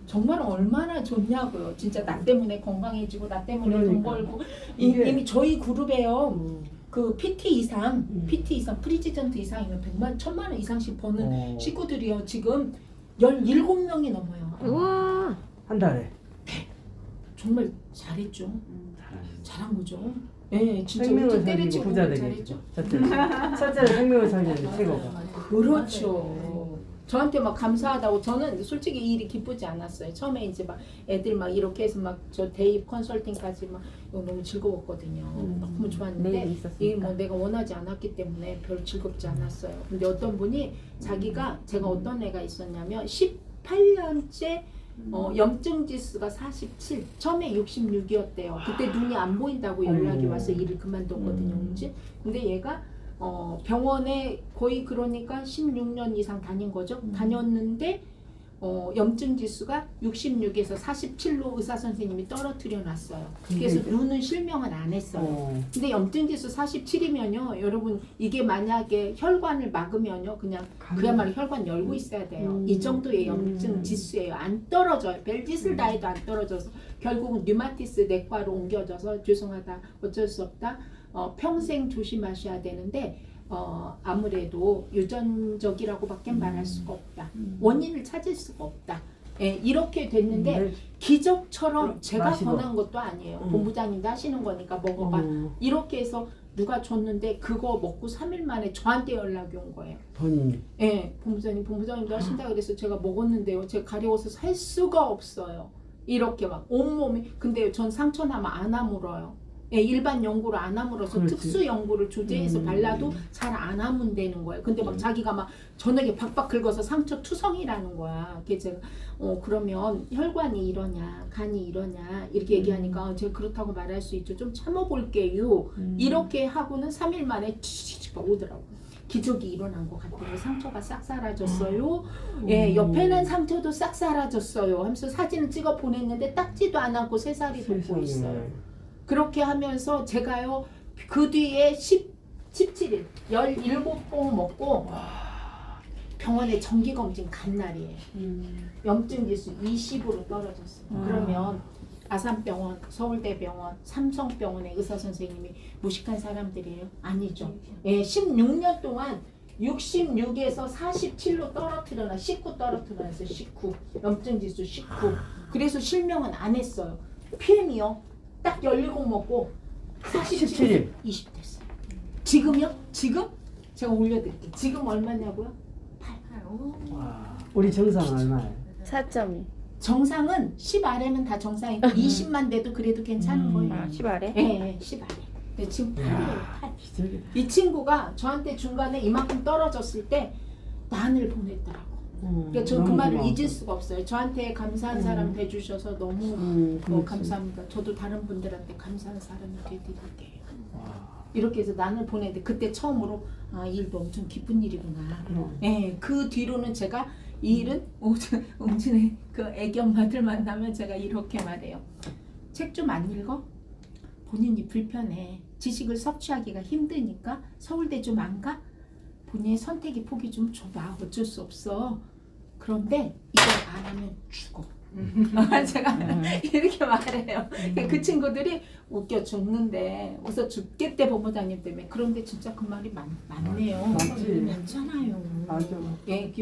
정말 얼마나 좋냐고요. 진짜 나 때문에 건강해지고 나 때문에 돈 그러니까. 벌고 이게- 이미 저희 그룹에요. 그 PT 이상, 프리지던트 이상이면 100만, 1000만 원 이상씩 버는 식구들이요. 지금 17명이 넘어요. 우와. 한 달에. 정말 잘했죠. 잘하시죠. 잘한 거죠. 예, 진짜 생명을 우리 살리고 때려치고 부자 되게. 잘했죠. 첫째는 생명을 살리는 게 최고가. 그렇죠. 저한테 막 감사하다고 저는 솔직히 이 일이 기쁘지 않았어요. 처음에 이제 막 애들 막 이렇게 해서 막 저 대입 컨설팅까지 막 이거 너무 즐거웠거든요. 너무 좋았는데 내일이 있었으니까. 이게 뭐 내가 원하지 않았기 때문에 별 즐겁지 않았어요. 근데 어떤 분이 자기가 제가 어떤 애가 있었냐면 18년째 염증 지수가 47, 처음에 66이었대요. 그때 눈이 안 보인다고 연락이 와서 일을 그만뒀거든요. 근데 얘가 병원에 거의 그러니까 16년 이상 다닌 거죠. 다녔는데 염증 지수가 66에서 47로 의사 선생님이 떨어뜨려 놨어요. 그래서 눈은 실명은 안 했어요. 근데 염증 지수 47이면요, 여러분 이게 만약에 혈관을 막으면요, 그냥 그야말로 혈관 열고 있어야 돼요. 이 정도의 염증 지수예요. 안 떨어져요. 별짓을 다 해도 안 떨어져서 결국은 류마티스 내과로 옮겨져서 죄송하다, 어쩔 수 없다. 평생 조심하셔야 되는데 아무래도 유전적이라고밖에 말할 수가 없다. 원인을 찾을 수가 없다. 예, 이렇게 됐는데 기적처럼 제가 마시고. 권한 것도 아니에요. 본부장님도 하시는 거니까 먹어봐. 이렇게 해서 누가 줬는데 그거 먹고 3일 만에 저한테 연락이 온 거예요. 본인. 예, 본부장님도 하신다 그래서 제가 먹었는데요. 제가 가려워서 살 수가 없어요. 이렇게 막 온몸이. 근데 전 상처나면 안 아물어요. 예, 일반 연고로 안 아물어서 그렇지. 특수 연고를 조제해서 발라도 잘 안 아문다는 거예요. 근데 막 자기가 막 저녁에 박박 긁어서 상처 투성이라는 거야. 그래서 제가 그러면 혈관이 이러냐, 간이 이러냐 이렇게 얘기하니까 제가 그렇다고 말할 수 있죠. 좀 참아볼게요. 이렇게 하고는 3일 만에 치치치가 오더라고. 기적이 일어난 것 같아요. 상처가 싹 사라졌어요. 예, 옆에 난 상처도 싹 사라졌어요. 하면서 사진을 찍어 보냈는데 닦지도 않았고 3살이 돋고 있어요. 그렇게 하면서 제가요, 그 뒤에 17일, 17봉 먹고 병원에 정기검진 간 날이에요. 염증 지수 20으로 떨어졌어요. 그러면 아산병원, 서울대병원, 삼성병원의 의사 선생님이 무식한 사람들이에요? 아니죠. 예, 16년 동안 66에서 47로 떨어뜨려놔. 19 떨어뜨려놨어요. 19. 염증 지수 19. 그래서 실명은 안 했어요. PM이요. 딱 17 먹고 47일 20 됐어요. 지금요? 지금? 제가 올려드릴게요. 지금 얼마냐고요? 8. 와. 우리 정상은 얼마예요? 4.2. 정상은 10 아래면 다 정상이고 20만 돼도 그래도 괜찮은 거예요. 아, 10 아래? 네, 10 아래. 네, 지금 8이에요. 8. 기적이다. 이 친구가 저한테 중간에 이만큼 떨어졌을 때 난을 보냈더라고. 그러니까 저는 그 너무 말을 고마워. 잊을 수가 없어요. 저한테 감사한 사람 돼주셔서 너무 그렇지. 감사합니다. 저도 다른 분들한테 감사한 사람이 돼드릴게요. 와. 이렇게 해서 난을 보내는데 그때 처음으로 이 일도 엄청 기쁜 일이구나. 그럼. 네, 그 뒤로는 제가 이 일은 옹진의 그 애기 엄마들 만나면 제가 이렇게 말해요. 책 좀 안 읽어? 본인이 불편해. 지식을 섭취하기가 힘드니까 서울대 좀 안 가? 본인의 선택의 폭이 좀 좁아. 어쩔 수 없어. 그런데 이걸 안 하면 죽어. 제가 이렇게 말해요. 그 친구들이 웃겨 죽는데 웃어 죽겠대 본부장님 때문에. 그런데 진짜 그 말이 맞네요. 맞지. 괜찮아요. 맞아. 예,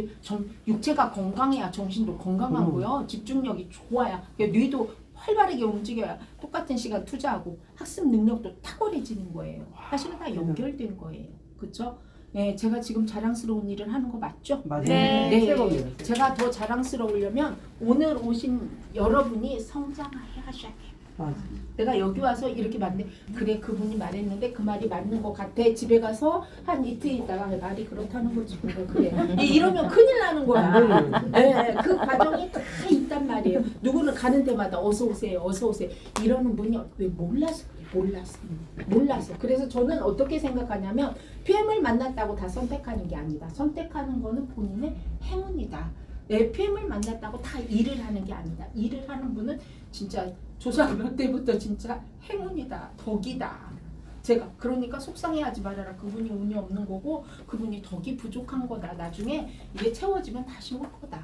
육체가 건강해야 정신도 건강하고요. 집중력이 좋아야 뇌도 활발하게 움직여야 똑같은 시간 투자하고 학습 능력도 탁월해지는 거예요. 사실은 다 연결된 거예요. 그렇죠? 예, 제가 지금 자랑스러운 일을 하는 거 맞죠? 맞아요. 네. 최고입니다. 제가 더 자랑스러우려면 오늘 오신 여러분이 성장하셔야 돼요. 맞아. 내가 여기 와서 이렇게 말했는데 그래 그분이 말했는데 그 말이 맞는 것 같아. 집에 가서 한 이틀 있다가 말이 그렇다는 거지. 그래. 이러면 큰일 나는 거야. 네, 그 과정이 다 있단 말이에요. 누구는 가는 데마다 어서 오세요, 어서 오세요. 이러는 분이 왜 몰라서 그래, 몰라서. 그래서 저는 어떻게 생각하냐면 PM을 만났다고 다 선택하는 게 아니다. 선택하는 거는 본인의 행운이다. FM을 만났다고 다 일을 하는 게 아니다. 일을 하는 분은 진짜 조상몇 때부터 진짜 행운이다, 덕이다. 제가 그러니까 속상해하지 말아라. 그분이 운이 없는 거고 그분이 덕이 부족한 거다. 나중에 이게 채워지면 다시 올 거다.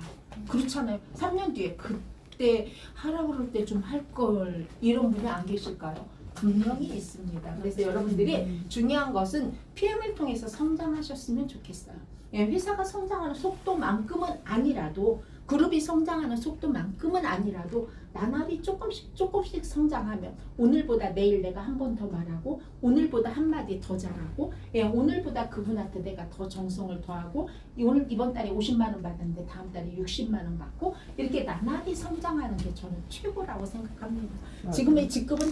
그렇잖아요. 3년 뒤에 그때 하라 그럴 때 좀 할 걸 이런 분이 안 계실까요? 분명히 있습니다. 그래서 여러분들이 중요한 것은 PM을 통해서 성장하셨으면 좋겠어요. 예, 회사가 성장하는 속도만큼은 아니라도 그룹이 성장하는 속도만큼은 아니라도 나날이 조금씩 성장하면 오늘보다 내일 내가 한 번 더 말하고 오늘보다 한마디 더 잘하고 예, 오늘보다 그분한테 내가 더 정성을 더하고 오늘 이번 달에 50만 원 받았는데 다음 달에 60만 원 받고 이렇게 나날이 성장하는 게 저는 최고라고 생각합니다. 지금의 직급은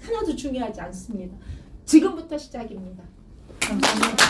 하나도 중요하지 않습니다. 지금부터 시작입니다. 감사합니다.